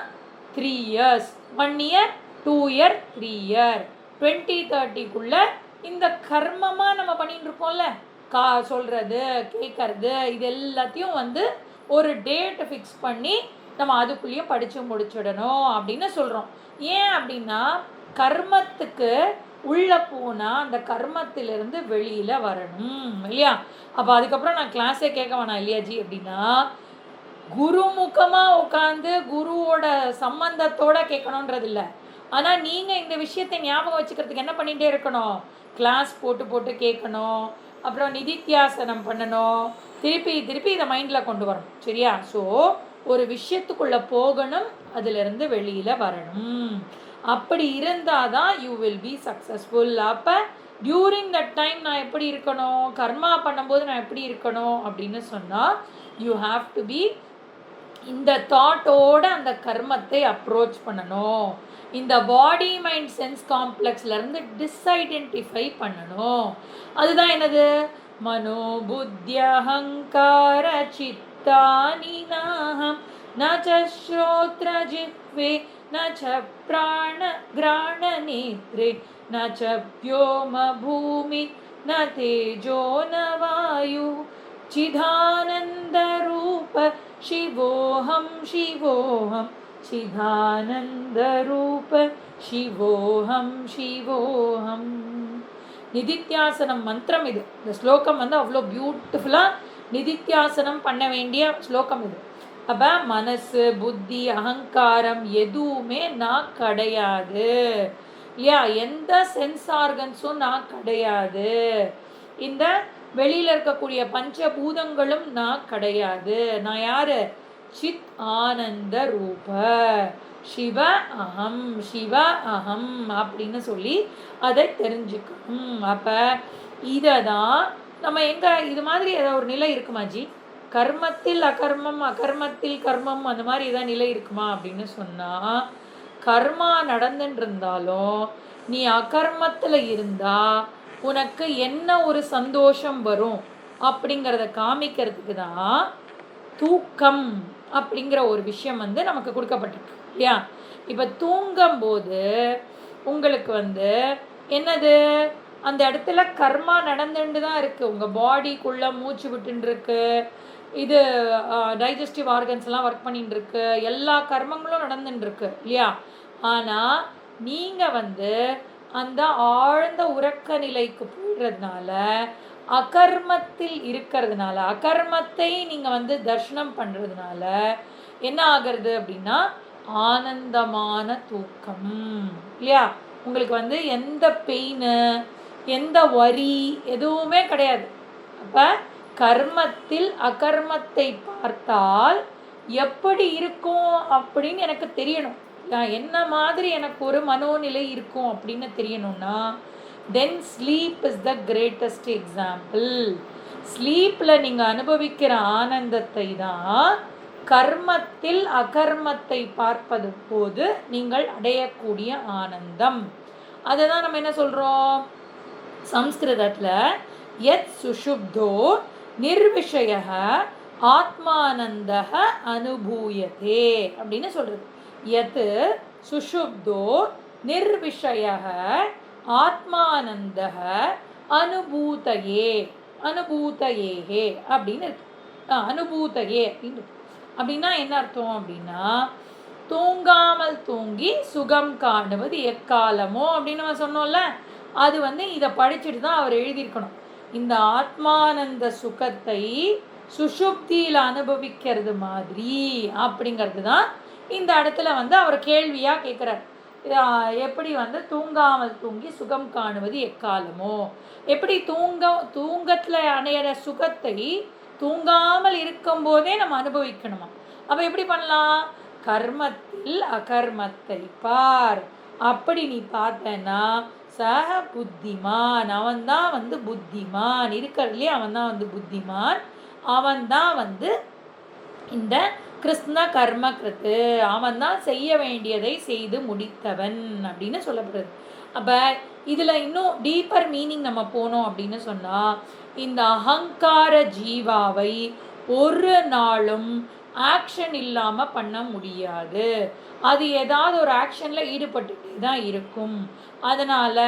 3 years, 1 year, 2 year, 3 year, 2030 இந்த கர்மமாக நம்ம பண்ணிட்டு இருக்கோம்ல, சொல்கிறது கேட்கறது இது எல்லாத்தையும் ஒரு டேட்டை ஃபிக்ஸ் பண்ணி நம்ம அதுக்குள்ளேயும் படித்து முடிச்சிடணும் அப்படின்னு சொல்கிறோம். ஏன் அப்படின்னா கர்மத்துக்கு உள்ளே போனால் அந்த கர்மத்திலிருந்து வெளியில் வரணும் இல்லையா? அப்போ அதுக்கப்புறம் நான் கிளாஸே கேட்க வேணாம் இல்லையா ஜி அப்படின்னா, குருமுகமாக உட்காந்து குருவோட சம்பந்தத்தோடு கேட்கணுன்றது இல்லை. ஆனால் நீங்கள் இந்த விஷயத்தை ஞாபகம் வச்சுக்கிறதுக்கு என்ன பண்ணிகிட்டே இருக்கணும், கிளாஸ் போட்டு போட்டு கேட்கணும், அப்புறம் நிதித்தியாசனம் பண்ணணும், திருப்பி திருப்பி இதை மைண்டில் கொண்டு வரணும் சரியா? ஸோ ஒரு விஷயத்துக்குள்ளே போகணும், அதிலிருந்து வெளியில் வரணும். அப்படி இருந்தால் தான் யூ வில் பி சக்ஸஸ்ஃபுல். அப்போ டியூரிங் தட் டைம் நான் எப்படி இருக்கணும், கர்மா பண்ணும்போது நான் எப்படி இருக்கணும் அப்படின்னு சொன்னால் யூ ஹாவ் டு பி இந்த தாட்டோடு அந்த கர்மத்தை அப்ரோச் பண்ணணும். இந்த பாடி மைண்ட் சென்ஸ் காம்ப்ளெக்ஸ்லேருந்து டிஸ்ஐடென்டிஃபை பண்ணணும். அதுதான் என்னது, மனோ புத்தி அஹங்கார சித்தானி நாஹம் ந ச ஸ்ரோத்ர ஜிஹ்வே ந ச பிராண கிராண நேத்ரே ந ச வ்யோம பூமி ந தேஜோ ந வாயு சிதானந்த ரூப சிவோஹம் சிவோஹம் சிதானந்த ரூப சிவோஹம் சிவோஹம். நிதித்தியாசனம் மந்திரம் இது. இந்த ஸ்லோகம் அவ்வளோ பியூட்டிஃபுல்லாக நிதித்தியாசனம் பண்ண வேண்டிய ஸ்லோகம் இது. அப்போ மனசு புத்தி அகங்காரம் எதுவுமே நான் கிடையாது இல்லையா? எந்த சென்ஸ் ஆர்கன்ஸும் நான் கிடையாது. இந்த வெளியில் இருக்கக்கூடிய பஞ்சபூதங்களும் நான் கிடையாது. நான் யார்? சித் ஆனந்த ரூப. சிவ அகம், சிவ அகம் அப்படின்னு சொல்லி அதை தெரிஞ்சுக்கணும். அப்போ இதை தான் நம்ம எங்கே இது மாதிரி ஏதாவது ஒரு நிலை இருக்குமாஜி? கர்மத்தில் அகர்மம், அகர்மத்தில் கர்மம், அந்த மாதிரி ஏதாவது நிலை இருக்குமா அப்படின்னு சொன்னால், கர்மா நடந்துட்டு இருந்தாலும் நீ அகர்மத்தில் இருந்தால் உனக்கு என்ன ஒரு சந்தோஷம் வரும் அப்படிங்கிறத காமிக்கிறதுக்கு தான் தூக்கம் அப்படிங்கிற ஒரு விஷயம் நமக்கு கொடுக்கப்பட்டிருக்கு இல்லையா? இப்போ தூங்கும்போது உங்களுக்கு என்னது, அந்த இடத்துல கர்மா நடந்துட்டு தான் இருக்குது. உங்கள் பாடிக்குள்ளே மூச்சு விட்டுன்னு இருக்கு, இது டைஜஸ்டிவ் ஆர்கன்ஸ்லாம் ஒர்க் பண்ணிட்டு இருக்கு, எல்லா கர்மங்களும் நடந்துட்டு இருக்கு இல்லையா? ஆனால் நீங்கள் அந்த ஆழ்ந்த உறக்க நிலைக்கு போயிடுறதுனால, அகர்மத்தில் இருக்கிறதுனால, அகர்மத்தை நீங்கள் தர்ஷனம் பண்ணுறதுனால என்ன ஆகிறது அப்படின்னா ஆனந்தமான தூக்கம் இல்லையா? உங்களுக்கு எந்த பெயின், எந்த வரி எதுவுமே கிடையாது. அப்போ கர்மத்தில் அகர்மத்தை பார்த்தால் எப்படி இருக்கும் அப்படின்னு எனக்கு தெரியணும். என்ன மாதிரி எனக்கு ஒரு மனோநிலை இருக்கும் அப்படின்னு தெரியணும்னா, then sleep is the greatest example. ஸ்லீப்பில் நீங்கள் அனுபவிக்கிற ஆனந்தத்தை தான் கர்மத்தில் அகர்மத்தை பார்ப்பது போது நீங்கள் அடையக்கூடிய ஆனந்தம். அதை தான் நம்ம என்ன சொல்கிறோம் சம்ஸ்கிருதத்தில், யத் சுஷுப்தோ நிர்விஷய ஆத்மானந்த அனுபூயதே அப்படின்னு சொல்கிறது. யத் சுஷுப்தோ நிர்விஷய ஆத்மானந்த அனுபூதையே, அனுபூதையே அப்படின்னு இருக்கு. அனுபூதையே அப்படின்னு இருக்கு. அப்படின்னா என்ன அர்த்தம் அப்படின்னா, தூங்காமல் தூங்கி சுகம் காணுவது எக்காலமோ அப்படின்னு நம்ம சொன்னோம்ல, அது இதை படிச்சுட்டு தான் அவர் எழுதியிருக்கணும். இந்த ஆத்மானந்த சுகத்தை சுஷுப்தியில் அனுபவிக்கிறது மாதிரி அப்படிங்கிறது தான் இந்த இடத்துல அவர் கேள்வியாக கேட்குறார். எப்படி தூங்காமல் தூங்கி சுகம் காணுவது எக்காலமோ, எப்படி தூங்கத்தில் அணையிற சுகத்தை தூங்காமல் இருக்கும்போதே நம்ம அனுபவிக்கணுமா? அப்போ எப்படி பண்ணலாம்? கர்மத்தில் அகர்மத்தை பார். அப்படி நீ பார்த்தனா சக புத்திமான், அவன்தான் புத்திமான் இருக்கிறதுலே, அவன்தான் புத்திமான், அவன்தான் இந்த கிருஷ்ண கர்ம கிருத்து, அவன்தான் செய்ய வேண்டியதை செய்து முடித்தவன் அப்படின்னு சொல்லப்படுறது. அப்போ இதில் இன்னும் டீப்பர் மீனிங் நம்ம போனோம் அப்படின்னு சொன்னால், இந்த அகங்கார ஜீவாவை ஒரு நாளும் ஆக்ஷன் இல்லாமல் பண்ண முடியாது. அது ஏதாவது ஒரு ஆக்ஷனில் ஈடுபட்டுகிட்டே தான் இருக்கும். அதனால்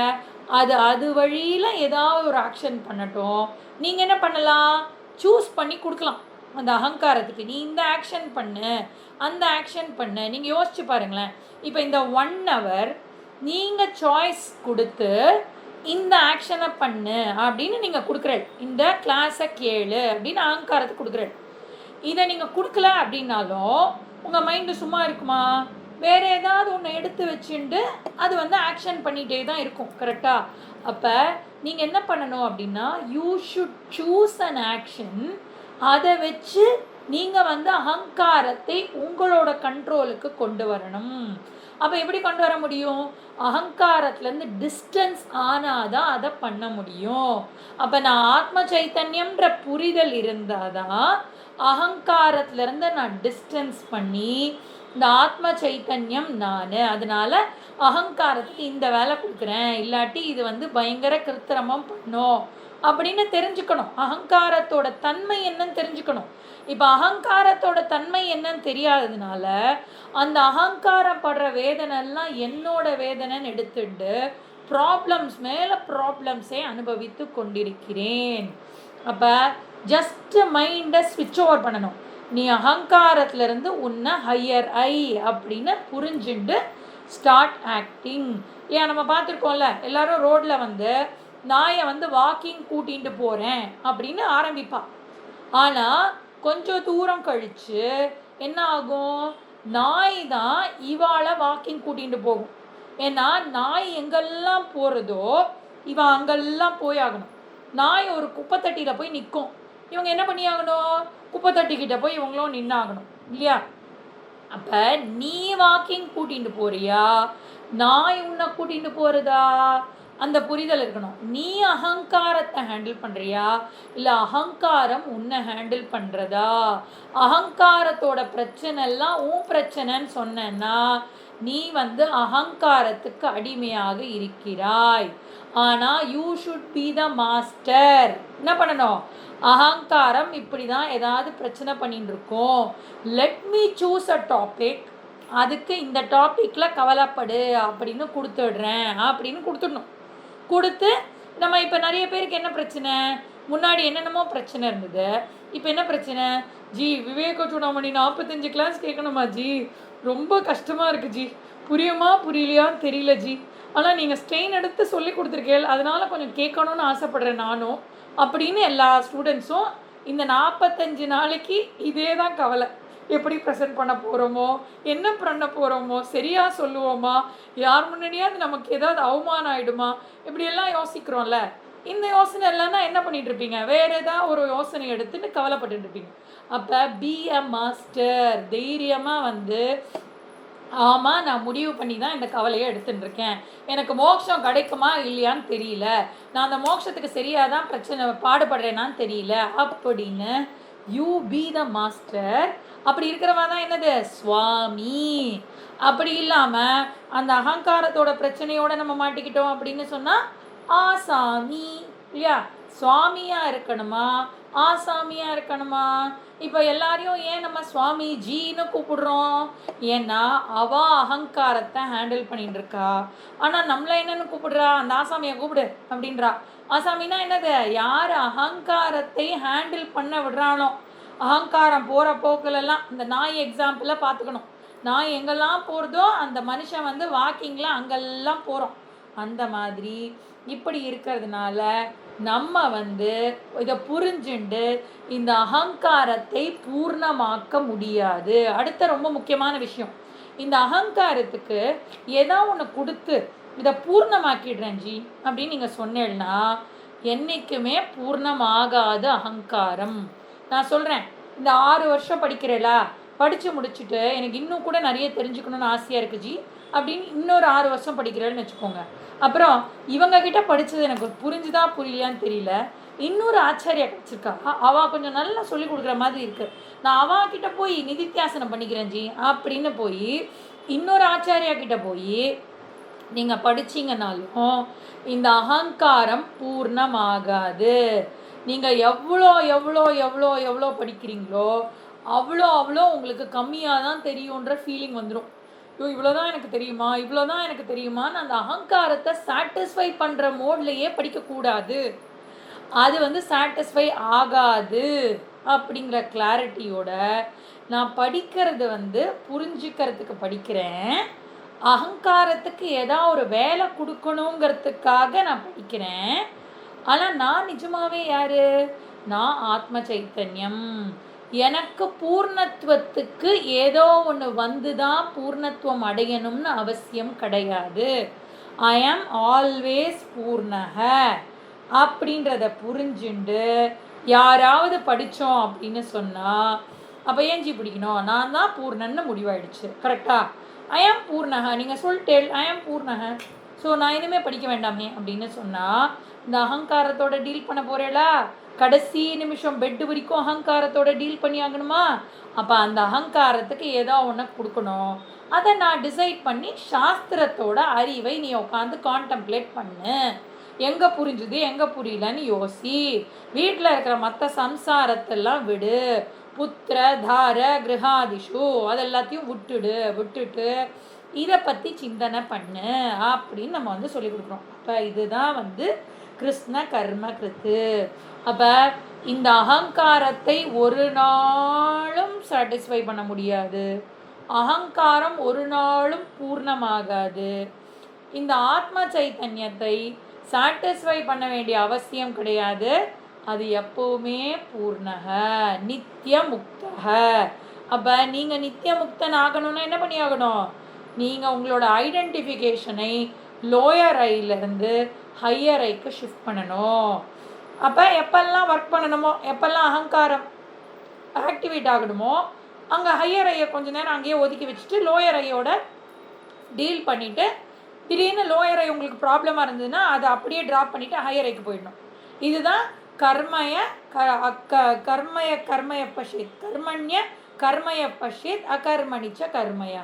அது வழியில் ஏதாவது ஒரு ஆக்ஷன் பண்ணட்டும். நீங்கள் என்ன பண்ணலாம்? சூஸ் பண்ணி கொடுக்கலாம் அந்த அகங்காரத்துக்கு. நீ இந்த ஆக்ஷன் பண்ணு, அந்த ஆக்ஷன் பண்ணு. நீங்கள் யோசிச்சு பாருங்களேன். இப்போ இந்த 1 hour நீங்கள் சாய்ஸ் கொடுத்து இந்த ஆக்ஷனை பண்ணு அப்படின்னு நீங்கள் கொடுக்குறேன், இந்த கிளாஸை கேளு அப்படின்னு அகங்காரத்துக்கு கொடுக்குறேன். இதை நீங்கள் கொடுக்கல அப்படின்னாலும் உங்கள் மைண்டு சும்மா இருக்குமா? வேறு ஏதாவது ஒன்று எடுத்து வச்சுட்டு அது ஆக்ஷன் பண்ணிகிட்டே தான் இருக்கும். கரெக்டாக? அப்போ நீங்கள் என்ன பண்ணணும் அப்படின்னா, you should choose an action. அதை வச்சு நீங்கள் அகங்காரத்தை உங்களோட கண்ட்ரோலுக்கு கொண்டு வரணும். அப்போ எப்படி கொண்டு வர முடியும்? அகங்காரத்துலேருந்து டிஸ்டன்ஸ் ஆனாதான் அதை பண்ண முடியும். அப்போ நான் ஆத்ம சைத்தன்யம்ன்ற புரிதல் இருந்தால் தான் அகங்காரத்துலேருந்து நான் டிஸ்டன்ஸ் பண்ணி இந்த ஆத்ம சைத்தன்யம் நான், அதனால் அகங்காரத்துக்கு இந்த வேலை கொடுக்குறேன், இல்லாட்டி இது பயங்கர கிருத்திரமம் பண்ணும் அப்படின்னு தெரிஞ்சுக்கணும். அகங்காரத்தோட தன்மை என்னன்னு தெரிஞ்சுக்கணும். இப்போ அகங்காரத்தோட தன்மை என்னன்னு தெரியாததுனால அந்த அகங்காரம் படுற வேதனைலாம் என்னோட வேதனைன்னு எடுத்துட்டு ப்ராப்ளம்ஸ் மேலே ப்ராப்ளம்ஸே அனுபவித்து கொண்டிருக்கிறேன். அப்போ ஜஸ்ட் மைண்டை ஸ்விட்ச் ஓவர் பண்ணணும். நீ அகங்காரத்துலேருந்து உன்னை ஹையர் ஐ அப்படின்னு புரிஞ்சுண்டு ஸ்டார்ட் ஆக்டிங். ஏன் நம்ம பார்த்துருக்கோம்ல, எல்லாரும் ரோட்டில் நாயை வாக்கிங் கூட்டிகிட்டு போகிறேன் அப்படின்னு ஆரம்பிப்பா. ஆனால் கொஞ்சம் தூரம் கழித்து என்ன ஆகும்? நாய் தான் இவாளை வாக்கிங் கூட்டிகிட்டு போகும். ஏன்னா நாய் எங்கெல்லாம் போகிறதோ இவன் அங்கெல்லாம் போய் ஆகணும். நாய் ஒரு குப்பை தட்டியில் போய் நிற்கும், இவங்க என்ன பண்ணி ஆகணும்? குப்பை தட்டிக்கிட்ட போய் இவங்களும் நின்னாகணும் இல்லையா? அப்போ நீ வாக்கிங் கூட்டிகிட்டு போறியா, நான் உன்னை கூட்டிகிட்டு போகிறதா, அந்த புரிதல் இருக்கணும். நீ அகங்காரத்தை ஹேண்டில் பண்ணுறியா, இல்லை அகங்காரம் உன்னை ஹேண்டில் பண்ணுறதா? அகங்காரத்தோட பிரச்சனை எல்லாம் உன் பிரச்சனைன்னு சொன்னா நீ அகங்காரத்துக்கு அடிமையாக இருக்கிறாய். ஆனால் you should be the master. என்ன பண்ணணும்? அகங்காரம் இப்படி தான் ஏதாவது பிரச்சனை பண்ணிட்டு இருக்கோம், let me choose a topic, அதுக்கு இந்த டாப்பிக்கில் கவலைப்படு அப்படின்னு கொடுத்துடுறேன் அப்படின்னு கொடுத்துடணும். கொடுத்து நம்ம இப்போ நிறைய பேருக்கு என்ன பிரச்சனை, முன்னாடி என்னென்னமோ பிரச்சனை இருந்தது, இப்போ என்ன பிரச்சனை? ஜி விவேக சூடாமணி 45 கிளாஸ் கேட்கணுமா ஜி, ரொம்ப கஷ்டமாக இருக்குது ஜி, புரியுமா புரியலையான்னு தெரியல ஜி, ஆனால் நீங்கள் ஸ்ட்ரெயின் எடுத்து சொல்லி கொடுத்துருக்கேன், அதனால் கொஞ்சம் கேட்கணுன்னு ஆசைப்பட்றேன் நானும் அப்படின்னு எல்லா ஸ்டூடெண்ட்ஸும் இந்த 45 நாளைக்கு இதே தான் கவலை. எப்படி ப்ரெசென்ட் பண்ண போகிறோமோ, என்ன பண்ண போகிறோமோ, சரியாக சொல்லுவோமா, யார் முன்னாடியாவது நமக்கு ஏதாவது அவமானம் ஆகிடுமா, இப்படியெல்லாம் யோசிக்கிறோம்ல. இந்த யோசனை இல்லைன்னா என்ன பண்ணிட்டு இருப்பீங்க? வேறு ஏதாவது ஒரு யோசனை எடுத்துட்டு கவலைப்பட்டு இருப்பீங்க. அப்போ பி எ மாஸ்டர். தைரியமாக ஆமாம், நான் முடிவு பண்ணி தான் இந்த கவலையை எடுத்துட்டு இருக்கேன், எனக்கு மோட்சம் கிடைக்குமா இல்லையான்னு தெரியல, நான் அந்த மோட்சத்துக்கு சரியாக தான் பிரச்சனை பாடுபடுறேனான்னு தெரியல அப்படின்னு யூ பி த மாஸ்டர். அப்படி இருக்கிறவா தான் என்னது? சுவாமி. அப்படி இல்லாமல் அந்த அகங்காரத்தோட பிரச்சனையோடு நம்ம மாட்டிக்கிட்டோம் அப்படின்னு சொன்னால் ஆசாமி இல்லையா? சுவாமியாக இருக்கணுமா, ஆசாமியாக இருக்கணுமா? இப்போ எல்லாரையும் ஏன் நம்ம சுவாமி ஜின்னு கூப்பிடுறோம்? ஏன்னா அவள் அகங்காரத்தை ஹேண்டில் பண்ணிட்டு இருக்கா. ஆனால் நம்மளை என்னென்னு கூப்பிடுறா? அந்த ஆசாமியை கூப்பிடு அப்படின்றா. ஆசாமின்னா என்னது? யார் அகங்காரத்தை ஹேண்டில் பண்ண விடுறானோ, அகங்காரம் போகிற போக்கிலெல்லாம் இந்த நாய் எக்ஸாம்பிளில் பார்த்துக்கணும். நாய் எங்கெல்லாம் போகிறதோ அந்த மனுஷன் வாக்கிங்கில் அங்கெல்லாம் போகிறோம். அந்த மாதிரி இப்படி இருக்கிறதுனால நம்ம இதை புரிஞ்சுண்டு இந்த அகங்காரத்தை பூர்ணமாக்க முடியாது. அடுத்த ரொம்ப முக்கியமான விஷயம், இந்த அகங்காரத்துக்கு ஏதோ ஒன்று கொடுத்து இதை பூர்ணமாக்கிடுறேன் ஜி அப்படின்னு நீங்கள் சொன்னேன்னா என்றைக்குமே பூர்ணமாகாது அகங்காரம். நான் சொல்கிறேன், இந்த 6 வருஷம் படிக்கிறேலா, படித்து முடிச்சுட்டு எனக்கு இன்னும் கூட நிறைய தெரிஞ்சுக்கணுன்னு ஆசையாக இருக்குது ஜி அப்படின்னு இன்னொரு 6 வருஷம் படிக்கிறேன்னு வச்சுக்கோங்க. அப்புறம் இவங்கக்கிட்ட படித்தது எனக்கு புரிஞ்சுதா புரியலையான்னு தெரியல, இன்னொரு ஆச்சாரியா கிடச்சிருக்கா, அவள் கொஞ்சம் நல்லா சொல்லி கொடுக்குற மாதிரி இருக்குது, நான் அவகிட்ட போய் நிதித்தியாசனம் பண்ணிக்கிறேன் ஜி அப்படின்னு போய் இன்னொரு ஆச்சாரியா கிட்ட போய் நீங்கள் படிச்சிங்கனாலும் இந்த அகங்காரம் பூர்ணமாகாது. நீங்கள் எவ்வளோ எவ்வளோ எவ்வளோ எவ்வளோ படிக்கிறீங்களோ அவ்வளோ அவ்வளோ உங்களுக்கு கம்மியாக தான் தெரியுன்ற ஃபீலிங் வந்துடும். ஐயோ இவ்வளோதான் எனக்கு தெரியுமா, இவ்வளோதான் எனக்கு தெரியுமான்னு அந்த அகங்காரத்தை சாட்டிஸ்ஃபை பண்ணுற மோட்லேயே படிக்கக்கூடாது. அது சாட்டிஸ்ஃபை ஆகாது அப்படிங்கிற கிளாரிட்டியோட நான் படிக்கிறது புரிஞ்சுக்கிறதுக்கு படிக்கிறேன், அகங்காரத்துக்கு ஏதாவது ஒரு வேலை கொடுக்கணுங்கிறதுக்காக நான் படிக்கிறேன். ஆனால் நான் நிஜமாவே யார்? நான் ஆத்ம சைத்தன்யம். எனக்கு பூர்ணத்துவத்துக்கு ஏதோ ஒன்று தான் பூர்ணத்துவம் அடையணும்னு அவசியம் கிடையாது. ஐ ஆம் ஆல்வேஸ் பூர்ணக அப்படின்றத புரிஞ்சுண்டு யாராவது படித்தோம் அப்படின்னு சொன்னால் அப்போ ஏஞ்சி பிடிக்கணும், நான் தான் பூர்ணன்னு முடிவாயிடுச்சு. கரெக்டா? ஐ ஆம் பூர்ணக, நீங்கள் சொல்லிட்டேன் ஐ ஆம் பூர்ணக, ஸோ நான் இனிமேல் படிக்க வேண்டாமே அப்படின்னு சொன்னால் இந்த அகங்காரத்தோட டீல் பண்ண போகிறேளா, கடைசி நிமிஷம் பெட்டு வரைக்கும் அகங்காரத்தோட டீல் பண்ணி ஆகணுமா? அப்போ அந்த அகங்காரத்துக்கு ஏதோ ஒன்று கொடுக்கணும். அதை நான் டிசைட் பண்ணி சாஸ்திரத்தோட அறிவை நீ உட்காந்து கான்டம்ப்ளேட் பண்ணு, எங்கே புரிஞ்சுது எங்கே புரியலன்னு யோசி, வீட்டில் இருக்கிற மற்ற சம்சாரத்தெல்லாம் விடு, புத்திர தார கிரகாதிஷு அதெல்லாத்தையும் விட்டுட்டு இதை பற்றி சிந்தனை பண்ணு அப்படின்னு நம்ம சொல்லி கொடுக்குறோம். அப்போ இதுதான் கிருஷ்ண கர்ம கிருத்து. அப்போ இந்த அகங்காரத்தை ஒரு நாளும் சாட்டிஸ்ஃபை பண்ண முடியாது, அகங்காரம் ஒரு நாளும் பூர்ணமாகாது. இந்த ஆத்ம சைத்தன்யத்தை சாட்டிஸ்ஃபை பண்ண வேண்டிய அவசியம் கிடையாது, அது எப்போவுமே பூர்ணக நித்திய முக்தக. அப்போ நீங்கள் நித்திய முக்தன் ஆகணும்னா என்ன பண்ணி ஆகணும்? நீங்கள் உங்களோட ஐடென்டிஃபிகேஷனை லோயர் ஐலேருந்து ஹையர் ஐக்கு ஷிஃப்ட் பண்ணணும். அப்போ எப்பெல்லாம் ஒர்க் பண்ணணுமோ, எப்பெல்லாம் அகங்காரம் ஆக்டிவேட் ஆகணுமோ அங்கே ஹையர் ஐயை கொஞ்ச நேரம் அங்கேயே ஒதுக்கி வச்சுட்டு லோயர் ஐயோட டீல் பண்ணிவிட்டு திடீர்னு லோயர் ஐ உங்களுக்கு ப்ராப்ளமாக இருந்ததுன்னா அதை அப்படியே ட்ராப் பண்ணிவிட்டு ஹையர் ஐக்கு போயிடணும். இதுதான் கர்மய பஷ்யத் கர்மண்ய கர்மய பஷ்யத் அகர்மணிச்ச கர்மய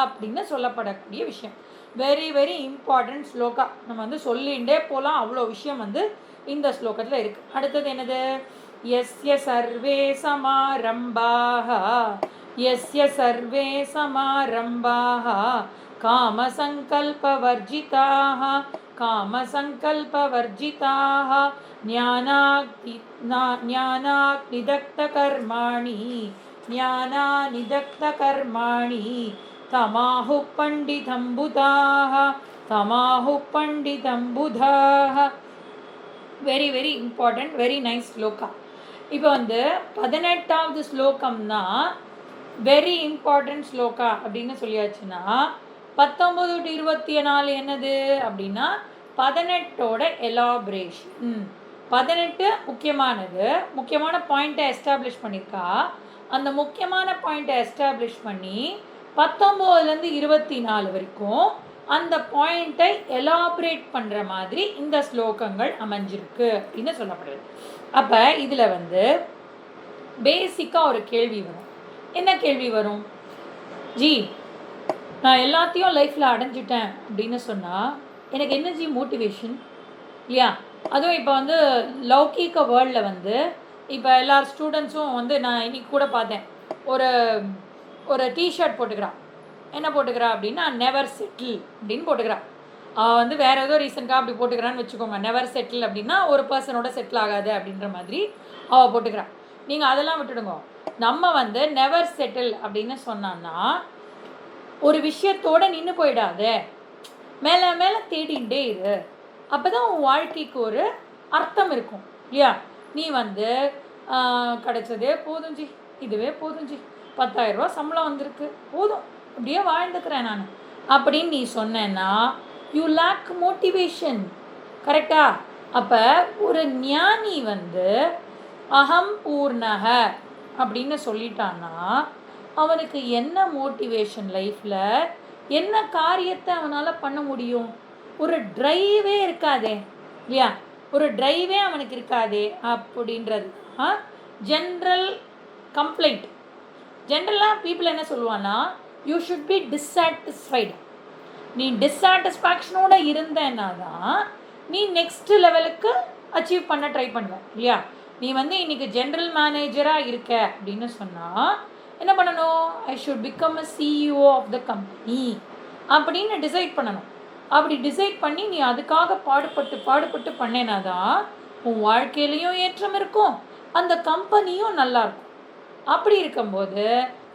அப்படின்னு சொல்லப்படக்கூடிய விஷயம். Very very important shloka. நம்ம வந்து சொல்லிகிட்டே போகலாம், அவ்வளோ விஷயம் வந்து இந்த ஸ்லோகத்தில் இருக்குது. அடுத்தது என்னது? யஸ்ய சர்வே சமாரம்பாஹ யஸ்ய சர்வே சமாரம்பாஹ காமசங்கல்பவர்ஜிதாஹ காமசங்கல்பவர்ஜிதாஹ ஞானாக்னிதக்தகர்மாணி ஞானாநிதக்தகர்மாணி தமாஹு பண்டிதம் புதாஹ தமாஹு பண்டிதம் புதாஹ. Very very important, very nice shloka. இப்போ வந்து 18வது ஸ்லோகம்னா வெரி இம்பார்ட்டன்ட் ஸ்லோகா அப்படின்னு சொல்லியாச்சுன்னா 19 to 24 என்னது அப்படின்னா 18ஓட எலாபரேஷன். 18 முக்கியமானது, முக்கியமான பாயிண்ட்டை எஸ்டாப்ளிஷ் பண்ணியிருக்கா. அந்த முக்கியமான பாயிண்ட்டை எஸ்டாப்ளிஷ் பண்ணி 19லேருந்து 24 வரைக்கும் அந்த பாயிண்ட்டை எலாபரேட் பண்ணுற மாதிரி இந்த ஸ்லோகங்கள் அமைஞ்சிருக்கு அப்படின்னு சொல்லப்படுது. அப்போ இதில் வந்து பேசிக்காக ஒரு கேள்வி வரும். என்ன கேள்வி வரும்? ஜி, நான் எல்லாத்தையும் லைஃப்பில் அடைஞ்சிட்டேன் அப்படின்னு சொன்னால் எனக்கு என்ன ஜி மோட்டிவேஷன் இல்லையா? அதுவும் இப்போ வந்து லௌகீக வேர்ல்டில் வந்து இப்போ எல்லா ஸ்டூடெண்ட்ஸும் வந்து நான் இன்னைக்கு கூட பார்த்தேன், ஒரு டிஷர்ட் போட்டுக்கிறான். என்ன போட்டுக்கிறா அப்படின்னா நெவர் செட்டில் அப்படின்னு போட்டுக்கிறா. அவள் வந்து வேறு ஏதோ ரீசனுக்காக அப்படி போட்டுக்கிறான்னு வச்சுக்கோங்க. நெவர் செட்டில் அப்படின்னா ஒரு பர்சனோட செட்டில் ஆகாது அப்படின்ற மாதிரி அவள் போட்டுக்கிறான். நீங்கள் அதெல்லாம் விட்டுடுங்க. நம்ம வந்து நெவர் செட்டில் அப்படின்னு சொன்னான்னா ஒரு விஷயத்தோடு நின்று போயிடாத, மேலே மேலே தேடிகிட்டே இரு. அப்போ தான் உன் வாழ்க்கைக்கு ஒரு அர்த்தம் இருக்கும் இல்லையா? நீ வந்து கிடைச்சதே போதும் ஜி, இதுவே போதும் ஜி, 10,000 ரூபா சம்பளம் வந்திருக்கு, போதும், அப்படியே வாழ்ந்துக்கிறேன் நான் அப்படின்னு நீ சொன்னேன்னா யூ லேக் மோட்டிவேஷன். கரெக்டா? அப்போ ஒரு ஞானி வந்து அகம் பூர்ணக அப்படின்னு சொல்லிட்டான்னா அவனுக்கு என்ன மோட்டிவேஷன், லைஃப்பில் என்ன காரியத்தை அவனால் பண்ண முடியும்? ஒரு ட்ரைவே இருக்காதே இல்லையா? ஒரு ட்ரைவே அவனுக்கு இருக்காதே அப்படின்றது ஜென்ரல் கம்ப்ளைண்ட். ஜென்ரலாக பீப்புள் என்ன சொல்லுவான்னா, யூ ஷுட் பி டிஸ்சாட்டிஸ்ஃபைடு. நீ டிஸ்சாட்டிஸ்ஃபேக்ஷனோடு இருந்தேன்னா தான் நீ நெக்ஸ்ட் லெவலுக்கு அச்சீவ் பண்ண ட்ரை பண்ணுவேன் இல்லையா? நீ வந்து இன்றைக்கி ஜென்ரல் மேனேஜராக இருக்க அப்படின்னு சொன்னால் என்ன பண்ணணும்? I should become a CEO of the company அப்படின்னு டிசைட் பண்ணணும். அப்படி டிசைட் பண்ணி நீ அதுக்காக பாடுபட்டு பண்ணேன்னா தான் உன் வாழ்க்கையிலையும் ஏற்றம் இருக்கும், அந்த கம்பெனியும் நல்லாயிருக்கும். அப்படி இருக்கும்போது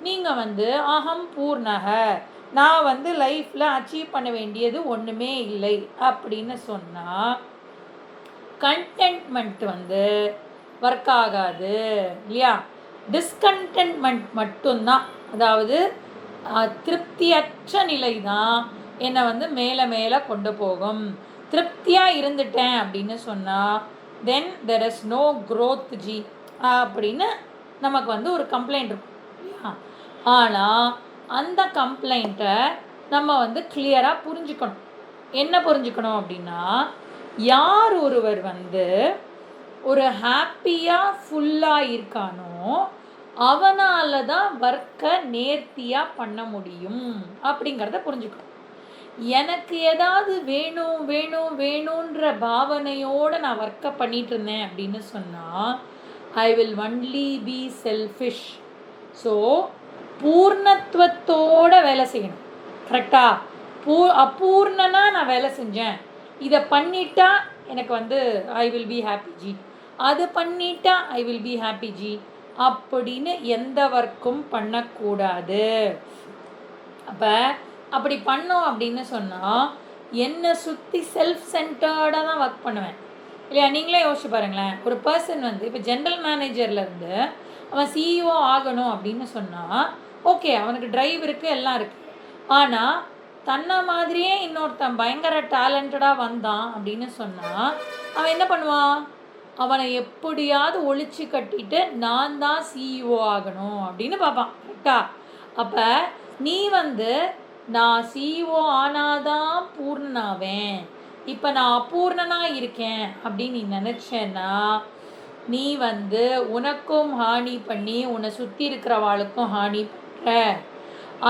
நீங்கள் வந்து அகம் பூர்ணக, நான் வந்து லைஃப்பில் அச்சீவ் பண்ண வேண்டியது ஒன்றுமே இல்லை அப்படின்னு சொன்னால் கண்டென்ட்மெண்ட் வந்து ஒர்க் ஆகாது இல்லையா? டிஸ்கண்டென்ட்மெண்ட் மட்டும்தான், அதாவது திருப்தியற்ற நிலை தான் என்னை வந்து மேலே மேலே கொண்டு போகும். திருப்தியாக இருந்துட்டேன் அப்படின்னு சொன்னால் then there is no growth ஜி அப்படின்னு நமக்கு வந்து ஒரு கம்ப்ளைண்ட் இருக்கும் இல்லையா? ஆனால் அந்த கம்ப்ளைண்ட்டை நம்ம வந்து கிளியராக புரிஞ்சுக்கணும். என்ன புரிஞ்சுக்கணும் அப்படின்னா, யார் ஒருவர் வந்து ஒரு ஹாப்பியாக ஃபுல்லாக இருக்கானோ அவனால் தான் ஒர்க்கை நேர்த்தியாக பண்ண முடியும் அப்படிங்கிறத புரிஞ்சுக்கணும். எனக்கு ஏதாவது வேணும் வேணும் வேணுன்ற பாவனையோடு நான் ஒர்க்கை பண்ணிகிட்டு இருந்தேன் அப்படின்னு சொன்னால் I will only be selfish. So பூர்ணத்துவத்தோடு வேலை செய்யணும். கரெக்டாக? அபூர்ணனாக நான் வேலை செஞ்சேன், இதை பண்ணிட்டா எனக்கு வந்து ஐ வில் பி ஹாப்பி ஜி, அது பண்ணிட்டா ஐ வில் பி ஹாப்பி ஜி அப்படின்னு எந்த ஒர்க்கும் பண்ணக்கூடாது. அப்போ அப்படி பண்ணோம் அப்படின்னு சொன்னால் என்னை சுற்றி செல்ஃப் சென்டர்டாக தான் ஒர்க் பண்ணுவேன் இல்லையா? நீங்களே யோசிச்சு பாருங்களேன். ஒரு பர்சன் வந்து இப்போ ஜென்ரல் மேனேஜர்லேருந்து அவன் சிஇஓ ஆகணும் அப்படின்னு சொன்னால் ஓகே, அவனுக்கு ட்ரைவ் இருக்குது, எல்லாம் இருக்குது. ஆனால் தன்னை மாதிரியே இன்னொருத்தன் பயங்கர டேலண்டடாக வந்தான் அப்படின்னு சொன்னால் அவன் என்ன பண்ணுவான்? அவனை எப்படியாவது ஒழிச்சு கட்டிட்டு நான் தான் சிஇஓ ஆகணும் அப்படின்னு பார்ப்பான். முட்டா. அப்போ நீ வந்து நான் சிஓ ஆனாதான் பூர்ணனாவேன், இப்போ நான் அபூர்ணனாக இருக்கேன் அப்படின்னு நீ நினச்சேன்னா நீ வந்து உனக்கும் ஹானி பண்ணி உன்னை சுற்றி இருக்கிறவாளுக்கும் ஹானி பண்ணுற.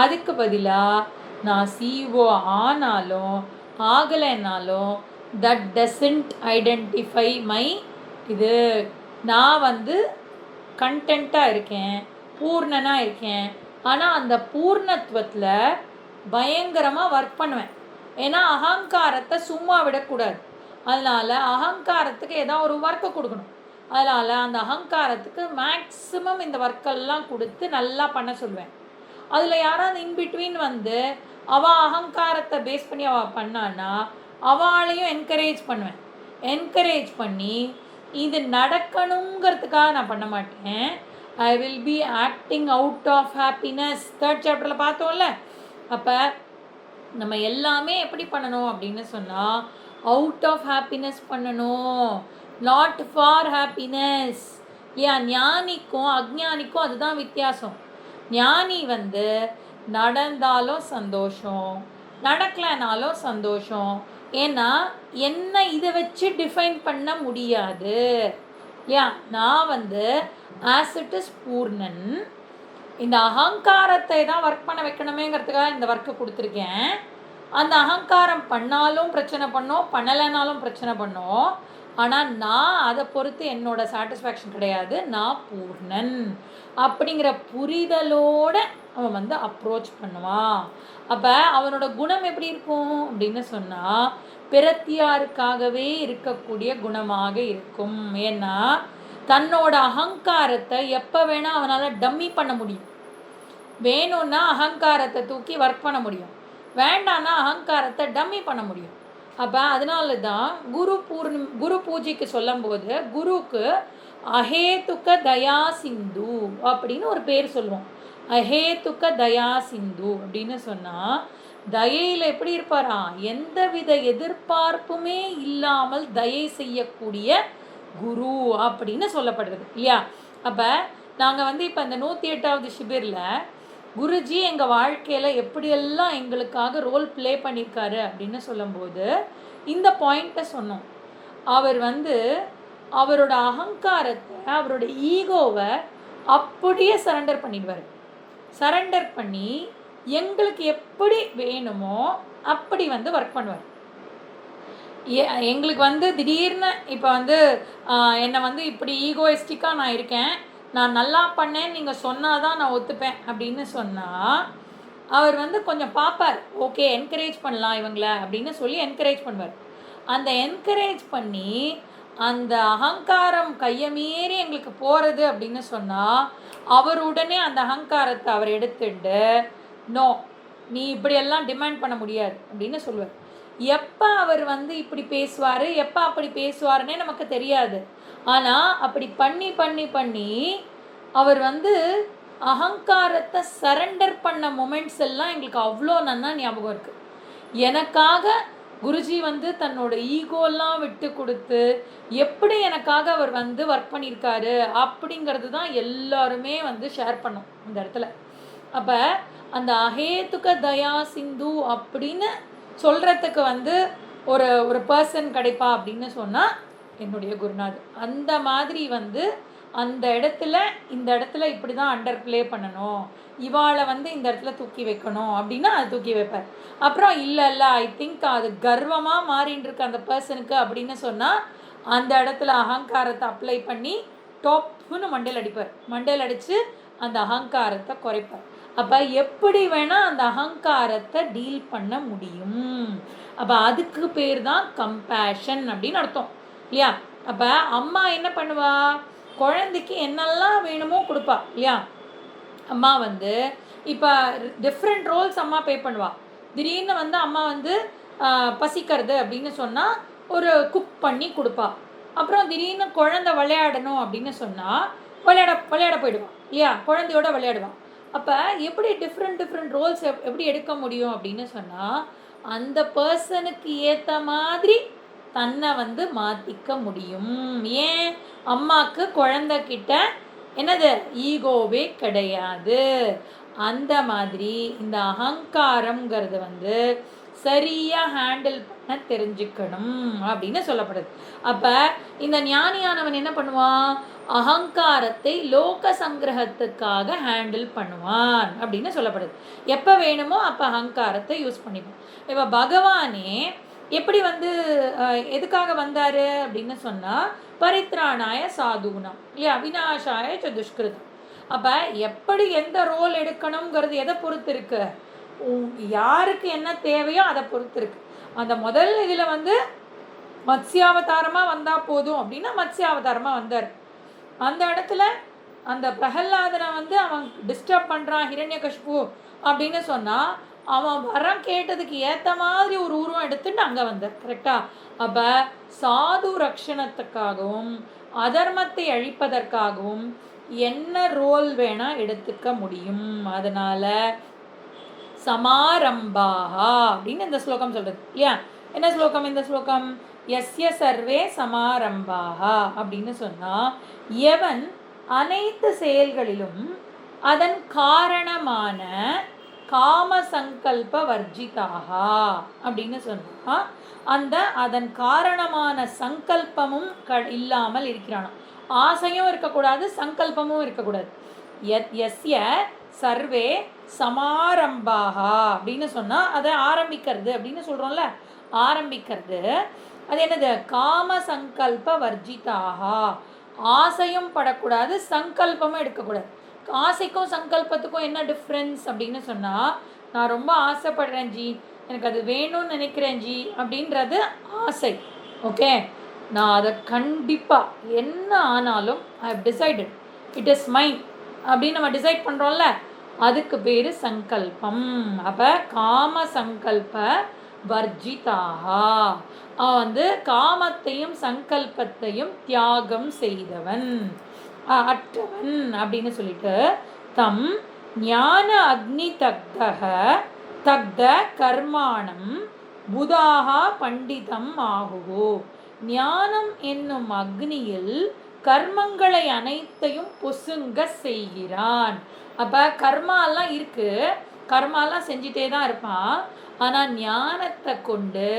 அதுக்கு பதிலாக நான் சிஓ ஆனாலும் ஆகலைன்னாலும் தட் டசன்ட் ஐடென்டிஃபை மை இது. நான் வந்து கண்டென்ட்டாக இருக்கேன், பூர்ணனாக இருக்கேன். ஆனால் அந்த பூர்ணத்துவத்தில் பயங்கரமாக ஒர்க் பண்ணுவேன். ஏன்னா அகங்காரத்தை சும்மா விடக்கூடாது. அதனால் அகங்காரத்துக்கு ஏதாவது ஒரு ஒர்க்கை கொடுக்கணும். அதனால் அந்த அகங்காரத்துக்கு மேக்ஸிமம் இந்த ஒர்க்கெல்லாம் கொடுத்து நல்லா பண்ண சொல்லுவேன். அதில் யாராவது இன்பிட்வீன் வந்து அவள் அகங்காரத்தை பேஸ் பண்ணி அவள் பண்ணான்னா அவளையும் என்கரேஜ் பண்ணுவேன். என்கரேஜ் பண்ணி இது நடக்கணுங்கிறதுக்காக நான் பண்ண மாட்டேன். I will be acting out of happiness. 3rd சாப்டரில் பார்த்தோம்ல. அப்போ நம்ம எல்லாமே எப்படி பண்ணணும் அப்படின்னு சொன்னால் அவுட் ஆஃப் ஹாப்பினஸ் பண்ணணும், நாட் ஃபார் ஹாப்பினஸ். ஏன் ஞானிக்கும் அஜ்ஞானிக்கும் அதுதான் வித்தியாசம். ஞானி வந்து நடந்தாலும் சந்தோஷம், நடக்கலைனாலும் சந்தோஷம். ஏன்னா என்ன இதை வச்சு டிஃபைன் பண்ண முடியாது. ஏன் நான் வந்து ஆஸ் இட் இஸ் பூர்ணன், இந்த அகங்காரத்தை தான் ஒர்க் பண்ண வைக்கணுமேங்கிறதுக்காக இந்த ஒர்க்கு கொடுத்துருக்கேன். அந்த அகங்காரம் பண்ணாலும் பிரச்சனை பண்ணோம், பண்ணலைனாலும் பிரச்சனை பண்ணோம். ஆனால் நான் அதை பொறுத்து என்னோட சாட்டிஸ்ஃபேக்ஷன் கிடையாது, நான் பூர்ணன் அப்படிங்கிற புரிதலோடு அவன் வந்து அப்ரோச் பண்ணுவான். அப்போ அவனோட குணம் எப்படி இருக்கும் அப்படின்னு சொன்னால் பிரத்தியாருக்காகவே இருக்கக்கூடிய குணமாக இருக்கும். ஏன்னா தன்னோட அகங்காரத்தை எப்போ வேணால் அவனால் டம்மி பண்ண முடியும். வேணும்னா அகங்காரத்தை தூக்கி ஒர்க் பண்ண முடியும், வேண்டான்னா அகங்காரத்தை டம்மி பண்ண முடியும். அப்போ அதனால தான் குரு பூஜைக்கு சொல்லும்போது குருக்கு அஹேதுக்க தயா சிந்து அப்படின்னு ஒரு பேர் சொல்லுவோம். அஹேதுக்க தயா சிந்து அப்படின்னு சொன்னால் தயையில் எப்படி இருப்பாரா, எந்தவித எதிர்பார்ப்புமே இல்லாமல் தயை செய்யக்கூடிய குரு அப்படின்னு சொல்லப்படுறது இல்லையா. அப்போ நாங்கள் வந்து இப்போ இந்த 108வது ஷிபிரில் குருஜி எங்கள் வாழ்க்கையில் எப்படியெல்லாம் எங்களுக்காக ரோல் ப்ளே பண்ணியிருக்காரு அப்படின்னு சொல்லும்போது இந்த பாயிண்ட்டை சொன்னோம். அவர் வந்து அவரோட அகங்காரத்தை, அவரோட ஈகோவை அப்படியே சரண்டர் பண்ணிடுவார். சரண்டர் பண்ணி எங்களுக்கு எப்படி வேணுமோ அப்படி வந்து ஒர்க் பண்ணுவார். எங்களுக்கு வந்து திடீர்னு இப்போ வந்து என்னை வந்து இப்படி ஈகோயிஸ்டிக்காக நான் இருக்கேன், நான் நல்லா பண்ணேன்னு நீங்கள் சொன்னால் தான் நான் ஒத்துப்பேன் அப்படின்னு சொன்னால் அவர் வந்து கொஞ்சம் பார்ப்பார், ஓகே என்கரேஜ் பண்ணலாம் இவங்கள அப்படின்னு சொல்லி என்கரேஜ் பண்ணுவார். அந்த என்கரேஜ் பண்ணி அந்த அகங்காரம் கையை மீறி எங்களுக்கு போகிறது அப்படின்னு சொன்னால் அவர் உடனே அந்த அகங்காரத்தை அவர் எடுத்துட்டு நோ நீ இப்படியெல்லாம் டிமாண்ட் பண்ண முடியாது அப்படின்னு சொல்லுவார். எப்போ அவர் வந்து இப்படி பேசுவார், எப்போ அப்படி பேசுவாருன்னே நமக்கு தெரியாது. ஆனால் அப்படி பண்ணி பண்ணி பண்ணி அவர் வந்து அகங்காரத்தை சரண்டர் பண்ண மொமெண்ட்ஸ் எல்லாம் எங்களுக்கு அவ்வளோ நன்னா ஞாபகம் இருக்குது. எனக்காக குருஜி வந்து தன்னோட ஈகோலாம் விட்டு கொடுத்து எப்படி எனக்காக அவர் வந்து ஒர்க் பண்ணியிருக்காரு அப்படிங்கிறது தான் எல்லாருமே வந்து ஷேர் பண்ணோம் இந்த இடத்துல. அப்போ அந்த அஹேதுக்க தயா சிந்து அப்படின்னு சொல்கிறதுக்கு வந்து ஒரு பர்சன் கிடைப்பா அப்படின்னு சொன்னால் என்னுடைய குருநாதர். அந்த மாதிரி வந்து அந்த இடத்துல இந்த இடத்துல இப்படி தான் அண்டர் ப்ளே பண்ணணும், இவாளை வந்து இந்த இடத்துல தூக்கி வைக்கணும் அப்படின்னா அது தூக்கி வைப்பார். அப்புறம் இல்லை ஐ திங்க் அது கர்வமாக மாறின்னு இருக்கு அந்த பர்சனுக்கு அப்படின்னு சொன்னால் அந்த இடத்துல அகங்காரத்தை அப்ளை பண்ணி டோப்புன்னு மண்டையில் அடிப்பார். மண்டையில் அடித்து அந்த அகங்காரத்தை குறைப்பார். அப்போ எப்படி வேணால் அந்த அகங்காரத்தை டீல் பண்ண முடியும். அப்போ அதுக்கு பேர் தான் கம்பேஷன் அப்படின்னு அர்த்தம் இல்லையா. அப்போ அம்மா என்ன பண்ணுவா, குழந்தைக்கு என்னெல்லாம் வேணுமோ கொடுப்பா இல்லையா. அம்மா வந்து இப்போ டிஃப்ரெண்ட் ரோல்ஸ் அம்மா ப்ளே பண்ணுவா. திடீர்னு வந்து அம்மா வந்து பசிக்கிறது அப்படின்னு சொன்னால் ஒரு குக் பண்ணி கொடுப்பா. அப்புறம் திடீர்னு குழந்தை விளையாடணும் அப்படின்னு சொன்னால் விளையாட போயிடுவான் இல்லையா, குழந்தையோட விளையாடுவான். அப்போ எப்படி டிஃப்ரெண்ட் ரோல்ஸ் எப்படி எடுக்க முடியும் அப்படின்னு சொன்னால் அந்த பர்சனுக்கு ஏற்ற மாதிரி தன்னை வந்து மாற்றிக்க முடியும். ஏன் அம்மாவுக்கு குழந்தைக்கிட்ட என்னது ஈகோவே கிடையாது. அந்த மாதிரி இந்த அகங்காரம்ங்கிறது வந்து சரியாக ஹேண்டில் பண்ண தெரிஞ்சுக்கணும் அப்படின்னு சொல்லப்படுது. அப்போ இந்த ஞானியானவன் என்ன பண்ணுவான், அகங்காரத்தை லோக சங்கிரகத்துக்காக ஹேண்டில் பண்ணுவான் அப்படின்னு சொல்லப்படுது. எப்போ வேணுமோ அப்போ அகங்காரத்தை யூஸ் பண்ணிப்பான். இப்போ பகவானே எப்படி வந்து எதுக்காக வந்தார் அப்படின்னு சொன்னால், பரித்ராணாய சாதுகுணம் இல்லையா, அவிநாசாய சதுஷ்கிருதம். அப்போ எப்படி எந்த ரோல் எடுக்கணுங்கிறது எதை பொறுத்து இருக்கு, யாருக்கு என்ன தேவையோ அதை பொறுத்து இருக்கு. அந்த முதல் இதில் வந்து மத்ஸ்யாவதாரமாக வந்தால் போதும் அப்படின்னா மத்ஸ்யாவதாரமாக வந்தார். அந்த இடத்துல அந்த பிரகலாதனை வந்து அவன் டிஸ்டர்ப் பண்ணுறான் ஹிரண்யகஷ்பு அப்படின்னு சொன்னால், அவன் வரம் கேட்டதுக்கு ஏற்ற மாதிரி ஒரு உருவம் எடுத்துட்டு அங்கே வந்தார். கரெக்டாக? அப்போ சாது ரக்ஷணத்துக்காகவும் அதர்மத்தை அழிப்பதற்காகவும் என்ன ரோல் வேணால் எடுத்துக்க முடியும். அதனால் சமாரம்பாஹா அப்படின்னு இந்த ஸ்லோகம் சொல்கிறது இல்லையா. என்ன ஸ்லோகம் இந்த ஸ்லோகம்? யஸ்ய சர்வே சமாரம்பாஹா அப்படின்னு சொன்னால், எவன் அனைத்து செயல்களிலும் அதன் காரணமான காம சங்கல்ப வர்ஜிதாகா அப்படின்னு சொன்னால், அந்த அதன் காரணமான சங்கல்பமும் இல்லாமல் இருக்கிறானோ, ஆசையும் இருக்கக்கூடாது சங்கல்பமும் இருக்கக்கூடாது. யஸ்ய சர்வே சமாரம்பாகா அப்படின்னு சொன்னால் அதை ஆரம்பிக்கிறது அப்படின்னு சொல்கிறோம்ல, ஆரம்பிக்கிறது அது என்னது, காம சங்கல்ப வர்ஜிதாகா. ஆசையும் படக்கூடாது சங்கல்பமும் எடுக்கக்கூடாது. ஆசைக்கும் சங்கல்பத்துக்கும் என்ன டிஃப்ரென்ஸ் அப்படின்னு சொன்னால், நான் ரொம்ப ஆசைப்படுறேன் ஜி, எனக்கு அது வேணும்னு நினைக்கிறேன் ஜி அப்படின்றது ஆசை. ஓகே, நான் அதை கண்டிப்பாக என்ன ஆனாலும் I have decided, it is mind அப்படின்னு நம்ம டிசைட் பண்ணுறோம்ல, அதுக்கு பேர் சங்கல்பம். அப்போ காம சங்கல்ப வர்ஜிதாகா, அவன் வந்து காமத்தையும் சங்கல்பத்தையும் தியாகம் செய்தவன், அற்றவன் அப்படின்னு சொல்லிட்டு, தம் ஞான அக்னி தக்த கர்மாணம் புதாகா பண்டிதம் ஆகுவோ. ஞானம் என்னும் அக்னியில் கர்மங்களை அனைத்தையும் பொசுங்க செய்கிறான். அப்போ கர்மாலாம் இருக்குது, கர்மாலாம் செஞ்சிட்டே தான் இருப்பான். ஆனால் ஞானத்தை கொண்டு,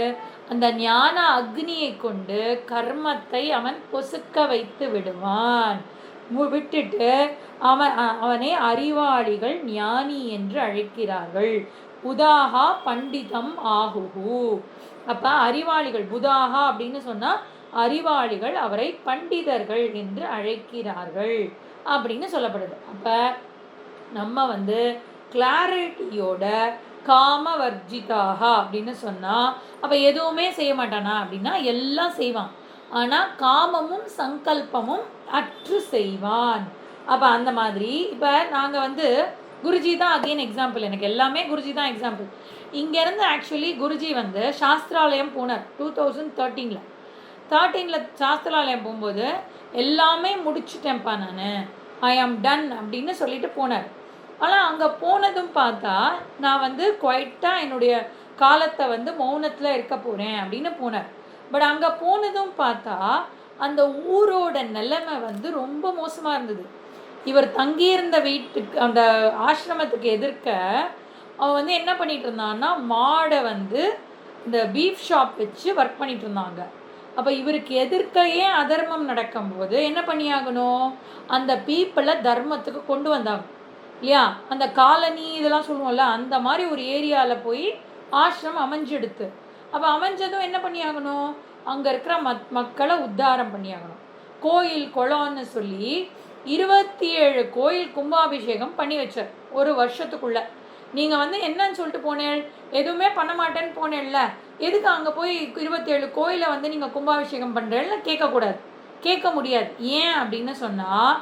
அந்த ஞான அக்னியை கொண்டு கர்மத்தை அவன் பொசுக்க வைத்து விடுவான். விட்டுட்டு அவனை அறிவாளிகள் ஞானி என்று அழைக்கிறார்கள். புதாகா பண்டிதம் ஆகுகு. அப்போ அறிவாளிகள், புதாகா அப்படின்னு சொன்னால் அறிவாளிகள் அவரை பண்டிதர்கள் என்று அழைக்கிறார்கள் அப்படின்னு சொல்லப்படுது. அப்போ நம்ம வந்து கிளாரிட்டியோட காமவர்ஜிதாக அப்படின்னு சொன்னால், அப்போ எதுவுமே செய்ய மாட்டானா அப்படின்னா எல்லாம் செய்வான், ஆனால் காமமும் சங்கல்பமும் அற்று செய்வான். அப்போ அந்த மாதிரி இப்போ நாங்கள் வந்து குருஜி தான் அகெயின் எக்ஸாம்பிள், எனக்கு எல்லாமே குருஜி தான் எக்ஸாம்பிள். இங்கேருந்து ஆக்சுவலி குருஜி வந்து சாஸ்திராலயம் போனார் 2013 சாஸ்திராலயம் போகும்போது எல்லாமே முடிச்சுட்டேன்ப்பா நான், ஐ ஆம் டன் அப்படின்னு சொல்லிட்டு போனார். ஆனால் அங்கே போனதும் பார்த்தா நான் வந்து குவைட்டாக என்னுடைய காலத்தை வந்து மௌனத்தில் இருக்க போகிறேன் அப்படின்னு போனார். பட் அங்கே போனதும் பார்த்தா அந்த ஊரோட நிலைமை வந்து ரொம்ப மோசமாக இருந்தது. இவர் தங்கியிருந்த வீட்டுக்கு, அந்த ஆசிரமத்துக்கு எதிர்க்க அவன் வந்து என்ன பண்ணிகிட்டு இருந்தான்னா, மாடை வந்து இந்த பீஃப் ஷாப் வச்சு ஒர்க் பண்ணிகிட்டு இருந்தாங்க. அப்போ இவருக்கு எதிர்க்கையே அதர்மம் நடக்கும்போது என்ன பண்ணியாகணும், அந்த பீப்புளை தர்மத்துக்கு கொண்டு வந்தாங்க இல்லையா. அந்த காலனி இதெல்லாம் சொல்லுவோம்ல, அந்த மாதிரி ஒரு ஏரியாவில் போய் ஆசிரமம் அமைஞ்செடுத்து, அப்போ அமைஞ்சதும் என்ன பண்ணியாகணும், அங்கே இருக்கிற மக்களை உத்தாரம் பண்ணியாகணும். கோயில் குளம்னு சொல்லி 27 கோயில் கும்பாபிஷேகம் பண்ணி வச்சார் ஒரு வருஷத்துக்குள்ளே. நீங்கள் வந்து என்னன்னு சொல்லிட்டு போனேன், எதுவுமே பண்ண மாட்டேன்னு போனேன்ல, எதுக்கு அங்கே போய் 27 கோயிலை வந்து நீங்கள் கும்பாபிஷேகம் பண்ணுறேன்னு கேட்கக்கூடாது, கேட்க முடியாது. ஏன் அப்படின்னு சொன்னால்,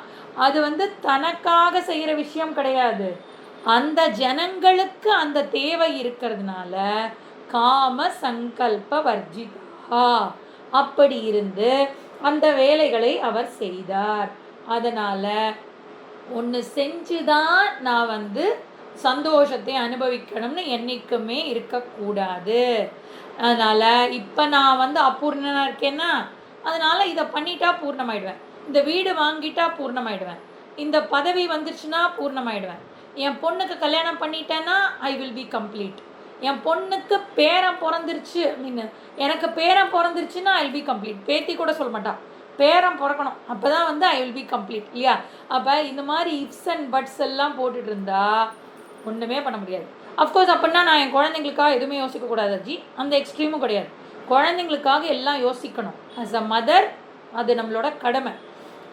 அது வந்து தனக்காக செய்கிற விஷயம் கிடையாது, அந்த ஜனங்களுக்கு அந்த தேவை இருக்கிறதுனால காம சங்கல்ப வர்ஜிதா. அப்படி இருந்து அந்த வேலைகளை அவர் செய்தார். அதனால் ஒன்று செஞ்சுதான் நான் வந்து சந்தோஷத்தை அனுபவிக்கணும்னு என்றைக்குமே இருக்கக்கூடாது. அதனால் இப்போ நான் வந்து அபூர்ணனாக இருக்கேன்னா, அதனால் இதை பண்ணிட்டா பூர்ணமாயிடுவேன், இந்த வீடு வாங்கிட்டா பூர்ணமாயிடுவேன், இந்த பதவி வந்துருச்சுன்னா பூர்ணமாயிடுவேன். என் பொண்ணுக்கு கல்யாணம் பண்ணிட்டேன்னா ஐ வில் பி கம்ப்ளீட். என் பொண்ணுக்கு பேரன் பிறந்துருச்சு அப்படின்னு, எனக்கு பேரன் பிறந்துருச்சுன்னா ஐ வில் பி கம்ப்ளீட். பேத்தி கூட சொல்ல மாட்டான், பேரன் பிறக்கணும், அப்போ தான் வந்து ஐ வில் பி கம்ப்ளீட் இல்லையா? அப்போ இந்த மாதிரி இஃப்ஸ் அண்ட் பட்ஸ் எல்லாம் போட்டுட்டு இருந்தா ஒன்றுமே பண்ண முடியாது. அஃப்கோர்ஸ் அப்படின்னா நான் என் குழந்தைங்களுக்காக எதுவுமே யோசிக்கக்கூடாது ஜி, அந்த எக்ஸ்ட்ரீமும் கிடையாது. குழந்தைங்களுக்காக எல்லாம் யோசிக்கணும். ஆஸ் அ மதர் அது நம்மளோட கடமை,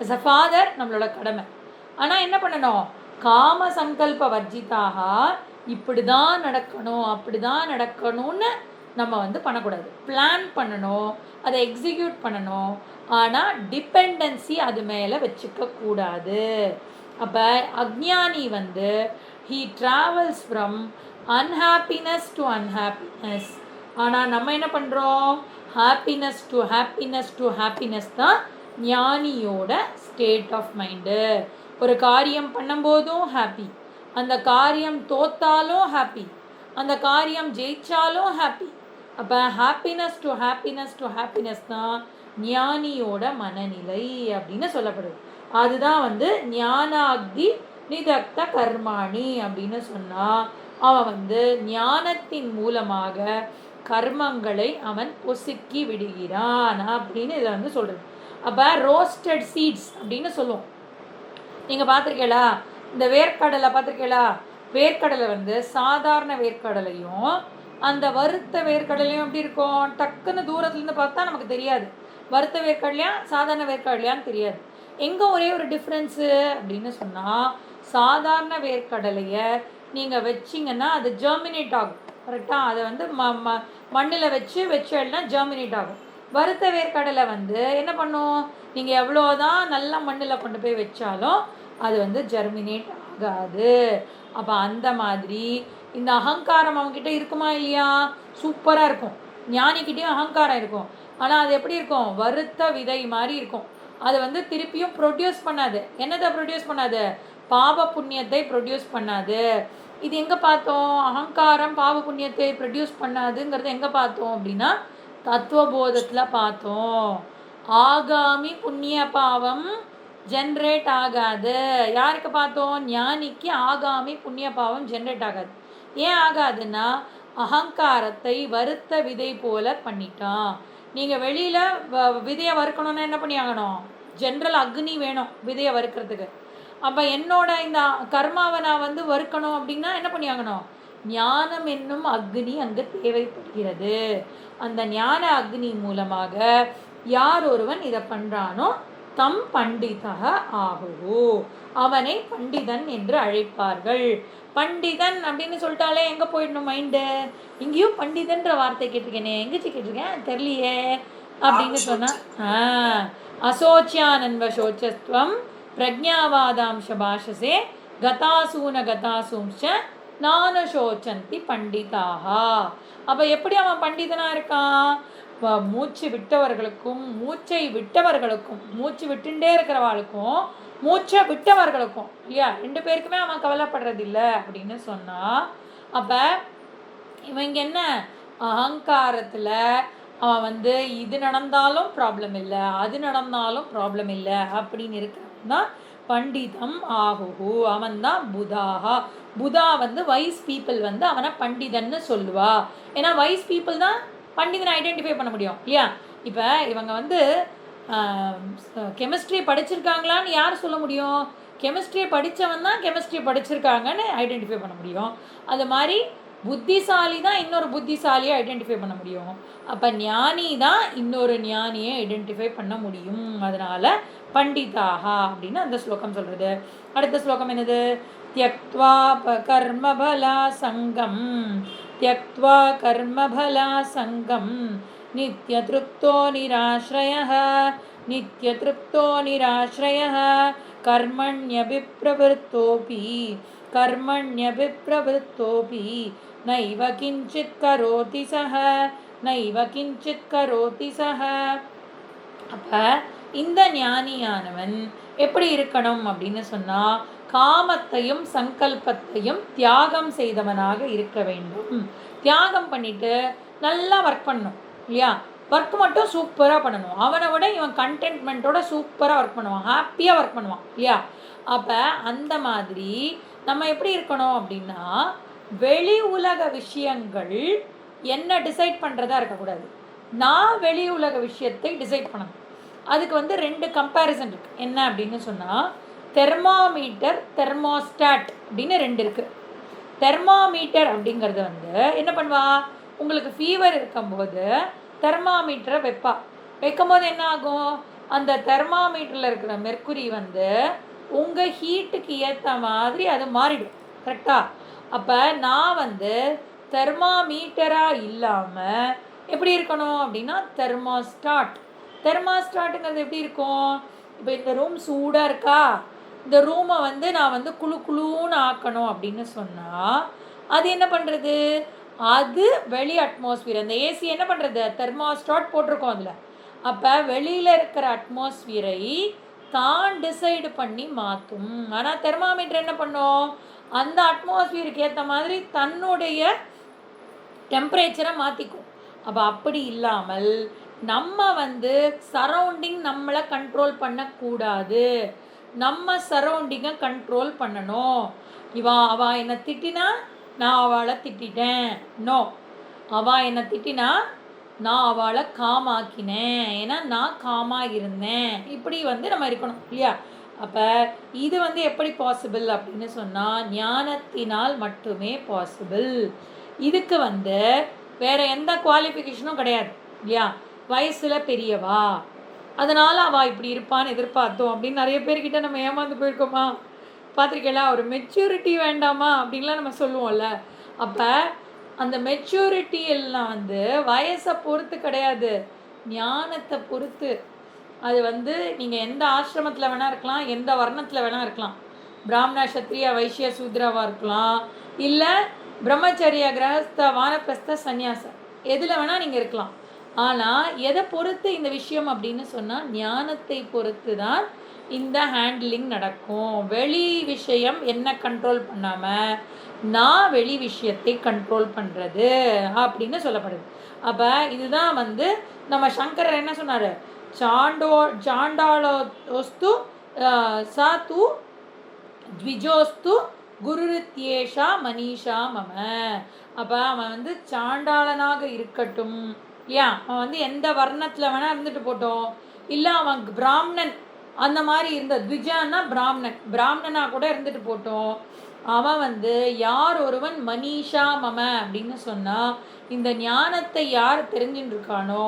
ஆஸ் அ ஃபாதர் நம்மளோட கடமை. ஆனால் என்ன பண்ணணும், காம சங்கல்ப வர்ஜிதாக இப்படி தான் நடக்கணும் அப்படி தான் நடக்கணும்னு நம்ம வந்து பண்ணக்கூடாது. பிளான் பண்ணணும், அதை எக்ஸிக்யூட் பண்ணணும், ஆனால் டிபெண்டன்சி அது மேலே வச்சுக்க கூடாது. அப்போ அக்ஞானி வந்து he travels from unhappiness to unhappiness. ஆனால் நம்ம என்ன பண்ணுறோம், happiness to happiness to happiness தான் ஞானியோட ஸ்டேட் ஆஃப் மைண்டு. ஒரு காரியம் பண்ணும்போதும் ஹாப்பி, அந்த காரியம் தோத்தாலும் ஹாப்பி, அந்த காரியம் ஜெயிச்சாலும் ஹாப்பி. அப்போ happiness to happiness to happiness தான் ஞானியோட மனநிலை அப்படின்னு சொல்லப்படுது. அதுதான் வந்து ஞானாக்தி நிதக்த கர்மாணி அப்படின்னு சொன்னால் அவன் வந்து ஞானத்தின் மூலமாக கர்மங்களை அவன் பொசுக்கி விடுகிறான் அப்படின்னு இதில் வந்து சொல்கிறது. அப்போ ரோஸ்டட் சீட்ஸ் அப்படின்னு சொல்லுவோம். நீங்கள் பார்த்துருக்கீங்களா இந்த வேர்க்கடலை பார்த்துருக்கீங்களா? வேர்க்கடலை வந்து சாதாரண வேர்க்கடலையும் அந்த வறுத்த வேர்க்கடலையும் எப்படி இருக்கும், டக்குன்னு தூரத்துலேருந்து பார்த்தா நமக்கு தெரியாது வறுத்த வேர்க்கடலையா சாதாரண வேர்க்கடலையான்னு தெரியாது. எங்கே ஒரே ஒரு டிஃப்ரென்ஸு அப்படின்னு சொன்னால், சாதாரண வேர்க்கடலையை நீங்கள் வச்சிங்கன்னா அது ஜெர்மினேட் ஆகும், கரெக்டாக? அதை வந்து மண்ணில் வச்சேன்னா ஜெர்மினேட் ஆகும். வறுத்த வேர்க்கடலை வந்து என்ன பண்ணும், நீங்கள் எவ்வளோதான் நல்லா மண்ணில் கொண்டு போய் வச்சாலும் அது வந்து ஜெர்மினேட் ஆகாது. அப்போ அந்த மாதிரி இந்த அகங்காரம் அவங்ககிட்ட இருக்குமா இல்லையா? சூப்பராக இருக்கும். ஞானிக்கிட்டேயும் அகங்காரம் இருக்கும், ஆனால் அது எப்படி இருக்கும், வறுத்த விதை மாதிரி இருக்கும். அது வந்து திருப்பியும் ப்ரொடியூஸ் பண்ணாது. என்னதை ப்ரொடியூஸ் பண்ணாது, பாவ புண்ணியத்தை ப்ரொடியூஸ் பண்ணாது. இது எங்கே பார்த்தோம், அகங்காரம் பாவ புண்ணியத்தை ப்ரொடியூஸ் பண்ணாதுங்கிறது எங்கே பார்த்தோம் அப்படின்னா தத்துவபோதத்தில் பார்த்தோம். ஆகாமி புண்ணிய பாவம் ஜென்ரேட் ஆகாது. யாருக்கு பார்த்தோம், ஞானிக்கு ஆகாமி புண்ணிய பாவம் ஜென்ரேட் ஆகாது. ஏன் ஆகாதுன்னா அகங்காரத்தை வறுத்த விதை போல பண்ணிட்டான். நீங்கள் வெளியில் விதையை வறுக்கணுன்னா என்ன பண்ணி ஆகணும், ஜென்ரல் அக்னி வேணும் விதையை வறுக்கிறதுக்கு. அப்போ என்னோட இந்த கர்மாவை நான் வந்து வறுக்கணும் அப்படின்னா என்ன பண்ணி ஆகணும், ஞானம் என்னும் அக்னி அங்கு தேவைப்படுகிறது. அந்த ஞான அக்னி மூலமாக யார் ஒருவன் இதை பண்ணுறானோ தம் பண்டிதக ஆகுவோ, அவனை பண்டிதன் என்று அழைப்பார்கள். பண்டிதன் அப்படின்னு சொல்லிட்டாலே எங்கே போயிடணும் மைண்டு, இங்கேயும் பண்டிதன்ற வார்த்தை கேட்டிருக்கேனே, எங்கேச்சு கேட்டிருக்கேன் தெரியலையே அப்படின்னு சொன்னால், அசோச்சியானன்வ சோச்சஸ்துவம் பிரஜாவாதாம்ச பாஷசே கதாசூன கதாசூம்ச நான சோச்சந்தி பண்டிதாகா. அப்போ எப்படி அவன் பண்டிதனாக இருக்கான், மூச்சு விட்டவர்களுக்கும் மூச்சை விட்டவர்களுக்கும், மூச்சு விட்டுண்டே இருக்கிறவாளுக்கும் மூச்சை விட்டவர்களுக்கும் இல்லையா, ரெண்டு பேருக்குமே அவன் கவலைப்படுறதில்லை அப்படின்னு சொன்னான். அப்போ இவங்க என்ன, அகங்காரத்தில் அவன் வந்து இது நடந்தாலும் ப்ராப்ளம் இல்லை அது நடந்தாலும் ப்ராப்ளம் இல்லை அப்படின்னு இருக்கிறவன் தான் பண்டிதம் ஆகுஹு, அவன் தான் புதாஹா. புதா வந்து வைஸ் பீப்புள் வந்து அவனை பண்டிதன்னு சொல்லுவா. ஏன்னா வைஸ் பீப்புள் தான் பண்டிதனை ஐடென்டிஃபை பண்ண முடியும் இல்லையா? இப்போ இவங்க வந்து கெமிஸ்ட்ரி படிச்சிருக்காங்களான்னு யார் சொல்ல முடியும், கெமிஸ்ட்ரியை படித்தவன் தான் கெமிஸ்ட்ரி படிச்சிருக்காங்கன்னு ஐடென்டிஃபை பண்ண முடியும். அது மாதிரி புத்திசாலி தான் இன்னொரு புத்திசாலியை ஐடென்டிஃபை பண்ண முடியும். அப்போ ஞானி தான் இன்னொரு ஞானியை ஐடென்டிஃபை பண்ண முடியும். அதனால் பண்டிதாகா அப்படின்னு அந்த ஸ்லோகம் சொல்கிறது. அடுத்த ஸ்லோகம் என்னது, தியக்த்வா கர்மபலா சங்கம், தியக்த்வா கர்மபலா சங்கம் நித்யத்ருப்தோ நிராஸ்ரயः, நித்யத்ருப்தோ நிராஸ்ரயः கர்மண்யபிப்ரவருத்தோபி, கர்மண்யபிப்ரவருத்தோபி நைவ கிஞ்சித் கரோதி சஹ, நைவ கிஞ்சித் கரோதி சஹ. அப்போ இந்த ஞானியானவன் எப்படி இருக்கணும் அப்படின்னு சொன்னால், காமத்தையும் சங்கல்பத்தையும் தியாகம் செய்தவனாக இருக்க வேண்டும். தியாகம் பண்ணிட்டு நல்லா ஒர்க் பண்ணணும் இல்லையா? ஒர்க் மட்டும் சூப்பராக பண்ணணும். அவனை விட இவன் கண்டென்ட்மெண்ட்டோட சூப்பராக ஒர்க் பண்ணுவான், ஹாப்பியாக ஒர்க் பண்ணுவான் இல்லையா? அப்போ அந்த மாதிரி நம்ம எப்படி இருக்கணும் அப்படின்னா, வெளி உலக விஷயங்கள் என்ன டிசைட் பண்ணுறதா இருக்கக்கூடாது, நான் வெளி உலக விஷயத்தை டிசைட் பண்ணணும். அதுக்கு வந்து 2 கம்பேரிசன் இருக்குது. என்ன அப்படின்னு சொன்னால், தெர்மாமீட்டர், தெர்மோஸ்டாட் அப்படின்னு 2 இருக்குது. தெர்மாமீட்டர் அப்படிங்கிறது வந்து என்ன பண்ணுவா, உங்களுக்கு ஃபீவர் இருக்கும்போது தெர்மாமீட்டரை வைக்கும்போது என்ன ஆகும், அந்த தெர்மாமீட்டரில் இருக்கிற மெர்க்குரி வந்து உங்கள் ஹீட்டுக்கு ஏற்ற மாதிரி அது மாறிடும். கரெக்டா? அப்போ நான் வந்து தெர்மாமீட்டராக இல்லாமல் எப்படி இருக்கணும் அப்படின்னா தெர்மோஸ்டாட். தெர்மோஸ்டாட்டுங்கிறது எப்படி இருக்கும், இப்போ இந்த ரூம் சூடாக இருக்கா, இந்த ரூமை வந்து நான் வந்து குழு குழுன்னு ஆக்கணும் அப்படின்னு சொன்னால் அது என்ன பண்ணுறது, அது வெளி அட்மாஸ்பியர். அந்த ஏசி என்ன பண்ணுறது, தெர்மோஸ்டாட் போட்டிருக்கோம் அதில். அப்போ வெளியில் இருக்கிற அட்மாஸ்பியரை தான் டிசைடு பண்ணி மாற்றும். ஆனால் தெர்மாமீட்டர் என்ன பண்ணும், அந்த அட்மாஸ்பியருக்கு ஏற்ற மாதிரி தன்னுடைய டெம்பரேச்சரை மாற்றிக்கும். அப்போ அப்படி இல்லாமல் நம்ம வந்து சரௌண்டிங் நம்மளை கண்ட்ரோல் பண்ணக்கூடாது, நம்ம சரௌண்டிங்கை கண்ட்ரோல் பண்ணணும். அவள் என்னை திட்டினா நான் அவளை திட்டேன், நோ, அவள் என்னை திட்டினா நான் அவளை காமாக்கினேன், ஏன்னா நான் காமாக இருந்தேன். இப்படி வந்து நம்ம இருக்கணும் இல்லையா? அப்போ இது வந்து எப்படி பாசிபிள் அப்படின்னு சொன்னால் ஞானத்தினால் மட்டுமே பாசிபிள். இதுக்கு வந்து வேறு எந்த குவாலிஃபிகேஷனும் கிடையாது இல்லையா? வயசில் பெரியவா, அதனால் அவள் இப்படி இருப்பான்னு எதிர்பார்த்தோம் அப்படின்னு நிறைய பேர்கிட்ட நம்ம ஏமாந்து போயிருக்கோமா? பார்த்துருக்கேங்களா? ஒரு மெச்சூரிட்டி வேண்டாமா அப்படின்லாம் நம்ம சொல்லுவோம்ல. அப்போ அந்த மெச்சூரிட்டி எல்லாம் வந்து வயசை பொறுத்து கிடையாது, ஞானத்தை பொறுத்து. அது வந்து நீங்கள் எந்த ஆசிரமத்தில் வேணால் இருக்கலாம், எந்த வர்ணத்தில் வேணால் இருக்கலாம், பிராமணா, சத்ரியா, வைஷ்ய, சூத்ராவாக இருக்கலாம், இல்லை பிரம்மச்சரிய, கிரகஸ்த, வானப்பிரஸ்த, சந்நியாச, எதில் வேணால் நீங்கள் இருக்கலாம். ஆனால் எதை பொறுத்து இந்த விஷயம் அப்படின்னு சொன்னால் ஞானத்தை பொறுத்து தான் இந்த ஹேண்ட்லிங் நடக்கும். வெளி விஷயம் என்ன கண்ட்ரோல் பண்ணாமல் நான் வெளி விஷயத்தை கண்ட்ரோல் பண்ணுறது அப்படின்னு சொல்லப்படுது. அப்போ இதுதான் வந்து நம்ம சங்கரர் என்ன சொன்னார், சாண்டாளோஸ்து சாத்து த்விஜோஸ்து குருரித்யேஷா மனிஷா மம. அப்போ அவன் வந்து சாண்டாளனாக இருக்கட்டும் இல்லையா, அவன் வந்து எந்த வர்ணத்தில் வேணால் இருந்துட்டு போட்டோம், இல்லை அவன் பிராமணன் அந்த மாதிரி இருந்த, த்விஜான்னா பிராமணனாக கூட இருந்துட்டு போட்டோம், அவன் வந்து யார் ஒருவன் மனிஷா மம அப்படின்னு சொன்னால் இந்த ஞானத்தை யார் தெரிஞ்சுட்டு இருக்கானோ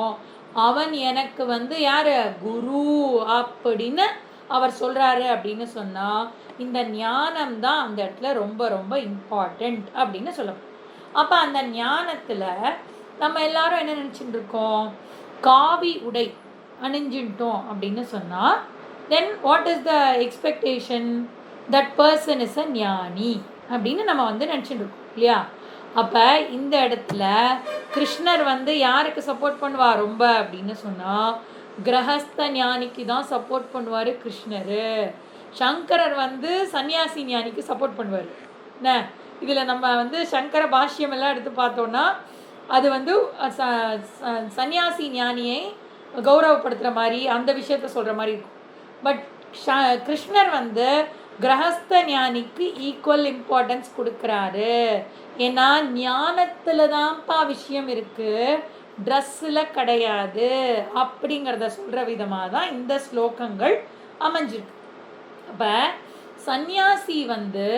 அவன் எனக்கு வந்து யார், குரு அப்படின்னு அவர் சொல்கிறாரு அப்படின்னு சொன்னால் இந்த ஞானம்தான் அந்த இடத்துல ரொம்ப ரொம்ப இம்பார்ட்டண்ட் அப்படின்னு சொல்லப்படும். அப்போ அந்த ஞானத்தில் நம்ம எல்லாரும் என்ன நினச்சிட்டு இருக்கோம், காவி உடை அணிஞ்சிட்டோம் அப்படின்னு சொன்னால் then what is the expectation, that person is a ஞானி அப்படின்னு நம்ம வந்து நினச்சிட்டு இருக்கோம் இல்லையா? அப்போ இந்த இடத்துல கிருஷ்ணர் வந்து யாருக்கு சப்போர்ட் பண்ணுவார் ரொம்ப அப்படின்னு சொன்னால் கிரகஸ்த ஞானிக்கு தான் சப்போர்ட் பண்ணுவார் கிருஷ்ணர். சங்கரர் வந்து சன்னியாசி ஞானிக்கு சப்போர்ட் பண்ணுவார். என்ன இதில் நம்ம வந்து சங்கர பாஷ்யம் எல்லாம் எடுத்து பார்த்தோன்னா அது வந்து சன்னியாசி ஞானியை கௌரவப்படுத்துகிற மாதிரி அந்த விஷயத்த சொல்கிற மாதிரி இருக்கும். பட் கிருஷ்ணர் வந்து கிரகஸ்த ஞானிக்கு ஈக்குவல் இம்பார்ட்டன்ஸ் கொடுக்குறாரு. ஏன்னா ஞானத்தில் தான்ப்பா விஷயம் இருக்குது, ட்ரெஸ்ஸில் கிடையாது அப்படிங்கிறத சொல்கிற விதமாக தான் இந்த ஸ்லோகங்கள் அமைஞ்சிருக்கு. அப்போ சந்நியாசி வந்து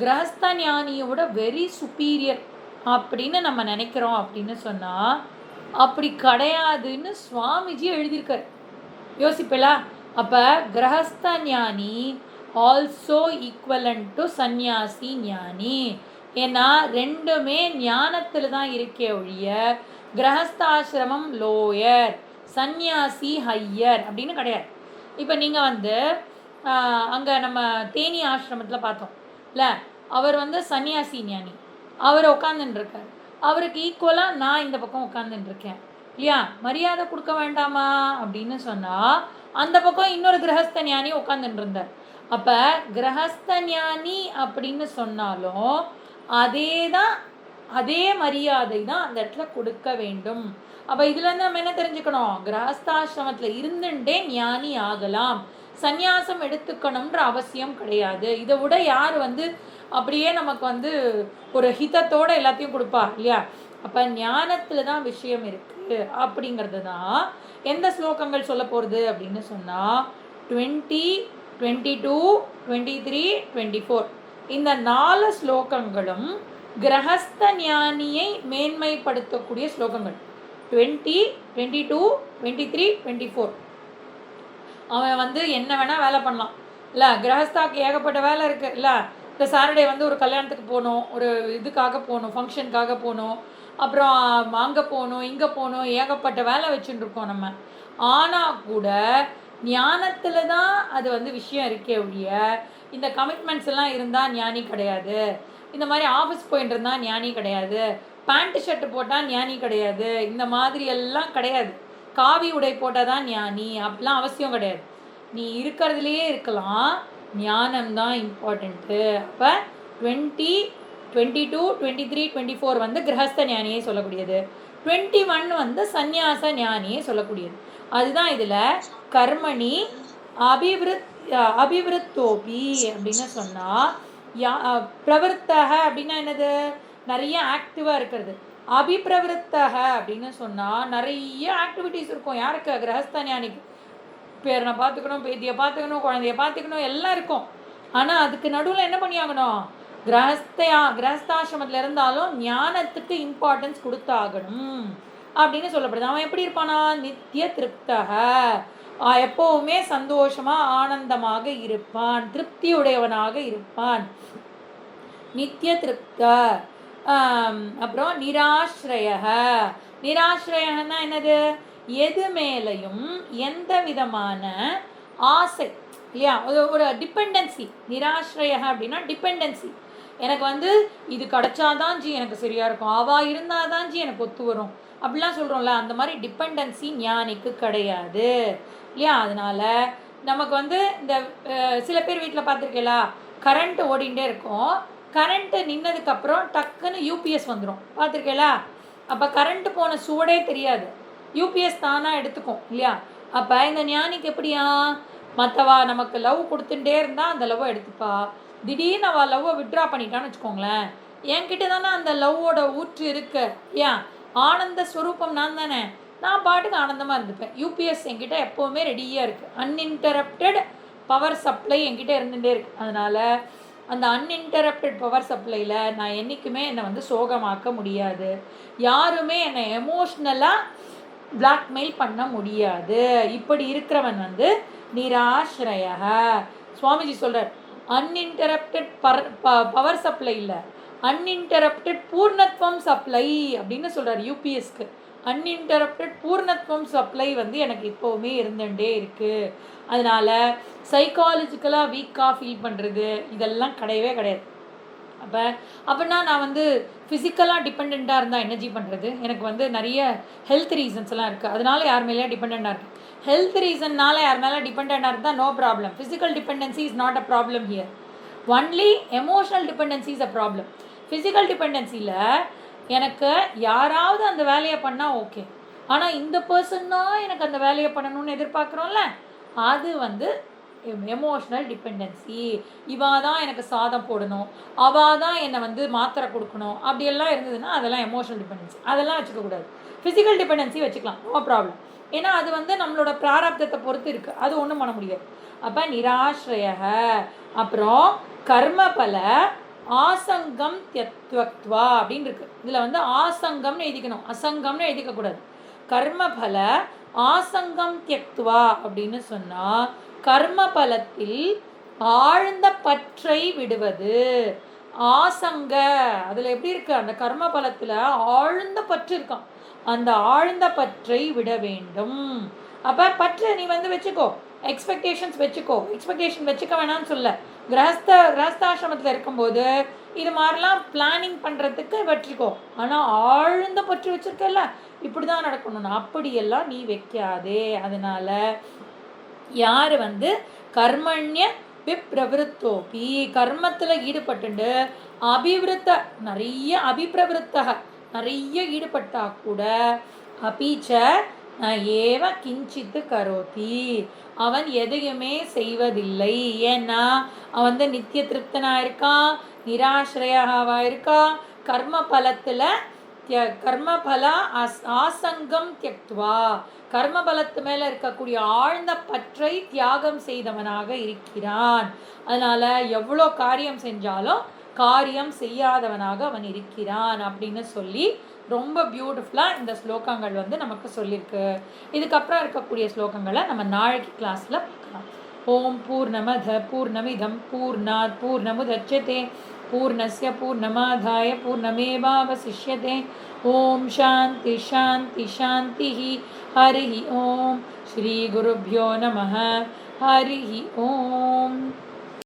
கிரகஸ்த ஞானியோட வெரி சுப்பீரியர் அப்படின்னு நம்ம நினைக்கிறோம் அப்படின்னு சொன்னால் அப்படி கிடையாதுன்னு சுவாமிஜி எழுதியிருக்கார். யோசிப்பலா? அப்போ கிரகஸ்த ஞானி ஆல்சோ ஈக்குவலண்ட் டு சந்நியாசி ஞானி. ஏன்னா ரெண்டுமே ஞானத்தில் தான் இருக்கே ஒழிய கிரகஸ்தாசிரமம் லோயர், சந்நியாசி ஹையர் அப்படின்னு கிடையாது. இப்போ நீங்கள் வந்து அங்கே நம்ம தேனி ஆசிரமத்தில் பார்த்தோம் இல்லை, அவர் வந்து சன்னியாசி ஞானி, அவர் உட்காந்துட்டுருக்கார், அவருக்கு ஈக்குவலாக நான் இந்த பக்கம் உட்காந்துட்டுருக்கேன் இல்லையா? மரியாதை கொடுக்க வேண்டாமா அப்படின்னு சொன்னால் அந்த பக்கம் இன்னொரு கிரகஸ்த ஞானி உட்காந்துட்டு இருந்தார். அப்போ கிரகஸ்த ஞானி அப்படின்னு சொன்னாலும் அதே தான் அதே மரியாதை தான் அந்த இடத்துல கொடுக்க வேண்டும். அப்போ இதுலேருந்து நம்ம என்ன தெரிஞ்சுக்கணும், கிரகஸ்தாசிரமத்தில் இருந்துட்டே ஞானி ஆகலாம், சந்நியாசம் எடுத்துக்கணுன்ற அவசியம் கிடையாது. இதை விட யார் அப்படியே நமக்கு ஒரு ஹிதத்தோட எல்லாத்தையும் கொடுப்பா இல்லையா? அப்போ ஞானத்தில் தான் விஷயம் இருக்குது அப்படிங்கிறது தான் எந்த ஸ்லோகங்கள் சொல்ல போகிறது அப்படின்னு சொன்னால் 20, 22, 23, 24 இந்த 4 ஸ்லோகங்களும் கிரகஸ்த ஞானியை மேன்மைப்படுத்தக்கூடிய ஸ்லோகங்கள். 20, 22, 23, 24 அவன் என்ன வேணால் வேலை பண்ணலாம் இல்லை, கிரகஸ்தாக்கு ஏகப்பட்ட வேலை இருக்குது இல்லை. இந்த சாட்டர்டே ஒரு கல்யாணத்துக்கு போகணும், ஒரு இதுக்காக போகணும், ஃபங்க்ஷனுக்காக போகணும், அப்புறம் அங்கே போகணும் இங்கே போகணும், ஏகப்பட்ட வேலை வச்சுட்டுருக்கோம் நம்ம. ஆனால் கூட ஞானத்தில் தான் அது விஷயம் இருக்கே ஒழிய இந்த கமிட்மெண்ட்ஸ் எல்லாம் இருந்தால் ஞானி கிடையாது, இந்த மாதிரி ஆஃபீஸ் போயிட்டு இருந்தால் ஞானி கிடையாது, பேண்ட்டு ஷர்ட்டு போட்டால் ஞானி கிடையாது, இந்த மாதிரி எல்லாம் கிடையாது. காவி உடை போட்டால் தான் ஞானி அப்படிலாம் அவசியம் கிடையாது. நீ இருக்கிறதுலையே இருக்கலாம், ஞானம்தான் இம்பார்ட்டண்ட்டு. அப்போ 20, 22, 23, 24 கிரகஸ்த ஞானியை சொல்லக்கூடியது, 21 சந்நியாச ஞானியை சொல்லக்கூடியது. அதுதான் இதில் கர்மணி அபிவிருத்தோபி அப்படின்னு சொன்னால் பிரவருத்தக அப்படின்னா என்னது, நிறைய ஆக்டிவாக இருக்கிறது. அபிப்பிரவருத்தக அப்படின்னு சொன்னால் நிறைய ஆக்டிவிட்டீஸ் இருக்கும். யாருக்கு? கிரகஸ்த ஞானிக்கு. பேரனை பார்த்துக்கணும், பேத்தியை பார்த்துக்கணும், குழந்தைய பார்த்துக்கணும், எல்லாம் இருக்கும். ஆனால் அதுக்கு நடுவில் என்ன பண்ணியாகணும், கிரகஸ்தாசிரமத்தில் இருந்தாலும் ஞானத்துக்கு இம்பார்ட்டன்ஸ் கொடுத்தாகணும் அப்படின்னு சொல்லப்படுது. அவன் எப்படி இருப்பானா, நித்திய திருப்தக, எப்போவுமே சந்தோஷமாக ஆனந்தமாக இருப்பான், திருப்தியுடையவனாக இருப்பான், நித்திய திருப்த. அப்புறம் நிராஸ்ரயன்னா என்னது, எது மேலையும் எந்த விதமான ஆசை இல்லையா, ஒரு டிபெண்டன்சி. நிராஸ்ரய அப்படின்னா டிபெண்டன்சி. எனக்கு இது கிடைச்சாதான் ஜி எனக்கு சரியாக இருக்கும், அவள் இருந்தால் தான் ஜி எனக்கு ஒத்து வரும் அப்படிலாம் சொல்கிறோம்ல, அந்த மாதிரி டிபெண்டன்சி ஞானிக்கு கிடையாது இல்லையா? அதனால் நமக்கு இந்த சில பேர் வீட்டில் பார்த்துருக்கீங்களா, கரண்ட் ஓடிகிட்டே இருக்கும், கரண்ட்டு நின்னதுக்கப்புறம் டக்குன்னு யூபிஎஸ் வந்துடும், பார்த்துருக்கீங்களா? அப்போ கரண்ட்டு போன சூடே தெரியாது, யூபிஎஸ் தானாக எடுத்துக்கும் இல்லையா? அப்போ இந்த ஞானிக்கு எப்படியா, மற்றவா நமக்கு லவ் கொடுத்துட்டே இருந்தால் அந்த லவ்வை எடுத்துப்பா, திடீர்னு அவள் லவ்வை விட்ரா பண்ணிட்டான்னு வச்சுக்கோங்களேன், என்கிட்ட தானே அந்த லவ்வோட ஊற்று இருக்கு இல்லையா, ஆனந்த ஸ்வரூபம் நான் தானே, நான் பாட்டுக்கு ஆனந்தமாக இருந்துப்பேன். யூபிஎஸ் என்கிட்ட எப்போவுமே ரெடியாக இருக்குது, அன்இன்டரப்டட் பவர் சப்ளை என்கிட்ட இருந்துகிட்டே இருக்குது. அதனால் அந்த அன்இன்டரப்டட் பவர் சப்ளையில் நான் என்றைக்குமே என்னை சோகமாக்க முடியாது, யாருமே என்னை எமோஷ்னலாக பிளாக்மெயில் பண்ண முடியாது. இப்படி இருக்கிறவன் நிராஸ்ரய. சுவாமிஜி சொல்கிறார், அன்இன்டரப்டட் பவர் சப்ளை இல்லை, அன்இன்டரப்டட் பூர்ணத்துவம் சப்ளை அப்படின்னு சொல்கிறார். யூபிஎஸ்க்கு அன்இன்டரப்டட் பூர்ணத்துவம் சப்ளை எனக்கு எப்போவுமே இருந்துகிட்டே இருக்குது. அதனால் சைக்காலஜிக்கலாக வீக்காக ஃபீல் பண்ணுறது இதெல்லாம் கிடையவே கிடையாது. அப்படின்னா நான் ஃபிசிக்கலாக டிபெண்ட்டாக இருந்தால் எனர்ஜி பண்ணுறது, எனக்கு நிறைய ஹெல்த் ரீசன்ஸ்லாம் இருக்குது, அதனால யார் மேலேயே டிபெண்ட்டாக இருக்குது. ஹெல்த் ரீசன்னால் யார் மேலே டிபெண்ட்டாக இருந்தால் no problem, physical dependency is not a problem here, only emotional dependency is a problem. Physical டிபெண்டன்சியில் எனக்கு யாராவது அந்த வேலையை பண்ணால் ஓகே, ஆனால் இந்த பர்சன் தான் எனக்கு அந்த வேலையை பண்ணணும்னு எதிர்பார்க்குறோம்ல, அது எமோஷ்னல் டிபெண்டன்சி. இவா தான் எனக்கு சாதம் போடணும், அவள் தான் என்னை மாத்திரை கொடுக்கணும், அப்படியெல்லாம் இருந்ததுன்னா அதெல்லாம் எமோஷ்னல் டிபெண்டன்சி, அதெல்லாம் வச்சுக்கக்கூடாது. ஃபிசிக்கல் டிபெண்டன்சி வச்சுக்கலாம், நோ ப்ராப்ளம், ஏன்னா அது நம்மளோட பிராரப்தத்தை பொறுத்து இருக்குது, அது ஒன்றும் பண்ண முடியாது. அப்போ நிராஸ்ரய. அப்புறம் கர்மபல ஆசங்கம் தியக்த்வா அப்படின்னு இருக்கு. இதில் ஆசங்கம்னு எழுதிக்கணும், அசங்கம்னு எழுதிக்கக்கூடாது. கர்மபல ஆசங்கம் தியக்த்வா அப்படின்னு சொன்னால் கர்ம பலத்தில் ஆழ்ந்த பற்றை விடுவது. ஆசங்க அதில் எப்படி இருக்கு, அந்த கர்ம பலத்தில் ஆழ்ந்த பற்று இருக்கான், அந்த ஆழ்ந்த பற்றை விட வேண்டும். அப்போ பற்று நீ வச்சுக்கோ, எக்ஸ்பெக்டேஷன்ஸ் வச்சுக்கோ, எக்ஸ்பெக்டேஷன் வச்சுக்க வேணாம்னு சொல்ல. கிரகஸ்தாசிரமத்தில் இருக்கும்போது இது மாதிரிலாம் பிளானிங் பண்ணுறதுக்கு வச்சுக்கோ, ஆனால் ஆழ்ந்த பற்று வச்சுருக்கல, இப்படி தான் நடக்கணும்னு அப்படியெல்லாம் நீ வைக்காதே. அதனால் யார் கர்மண்ய விப்ரவருத்தோபி கர்மத்தில் ஈடுபட்டு அபிவிருத்த நிறைய அபிப்பிரவருத்தக நிறைய ஈடுபட்டா கூட அபீச்ச ஏவ கிஞ்சித்து கரோதி அவன் எதையுமே செய்வதில்லை. ஏன்னா அவன் வந்து நித்திய திருப்தனா இருக்கான், நிராசிரயாவா இருக்கான். கர்ம பலத்துல கர்மபல ஆசங்கம் தியக்துவா கர்ம பலத்து மேல இருக்கக்கூடிய ஆழ்ந்த பற்றை தியாகம் செய்தவனாக இருக்கிறான். அதனால எவ்வளோ காரியம் செஞ்சாலும் காரியம் செய்யாதவனாக அவன் இருக்கிறான் அப்படின்னு சொல்லி ரொம்ப பியூட்டிஃபுல்லாக இந்த ஸ்லோகங்கள் வந்து நமக்கு சொல்லியிருக்கு. இதுக்கப்புறம் இருக்கக்கூடிய ஸ்லோகங்களை நம்ம நாளைக்கு கிளாஸில் பார்க்கலாம். ஓம் பூர்ணமத பூர்ணமிதம் பூர்ணாத் பூர்ணமுதச்யதே பூர்ணஸ்ய பூர்ணமாதாய பூர்ணமேவாவசிஷ்யதே. ஓம் சாந்தி சாந்தி சாந்தி. ஹரி ஓம். ஸ்ரீ குருப்யோ நமः. ஹரி ஓம்.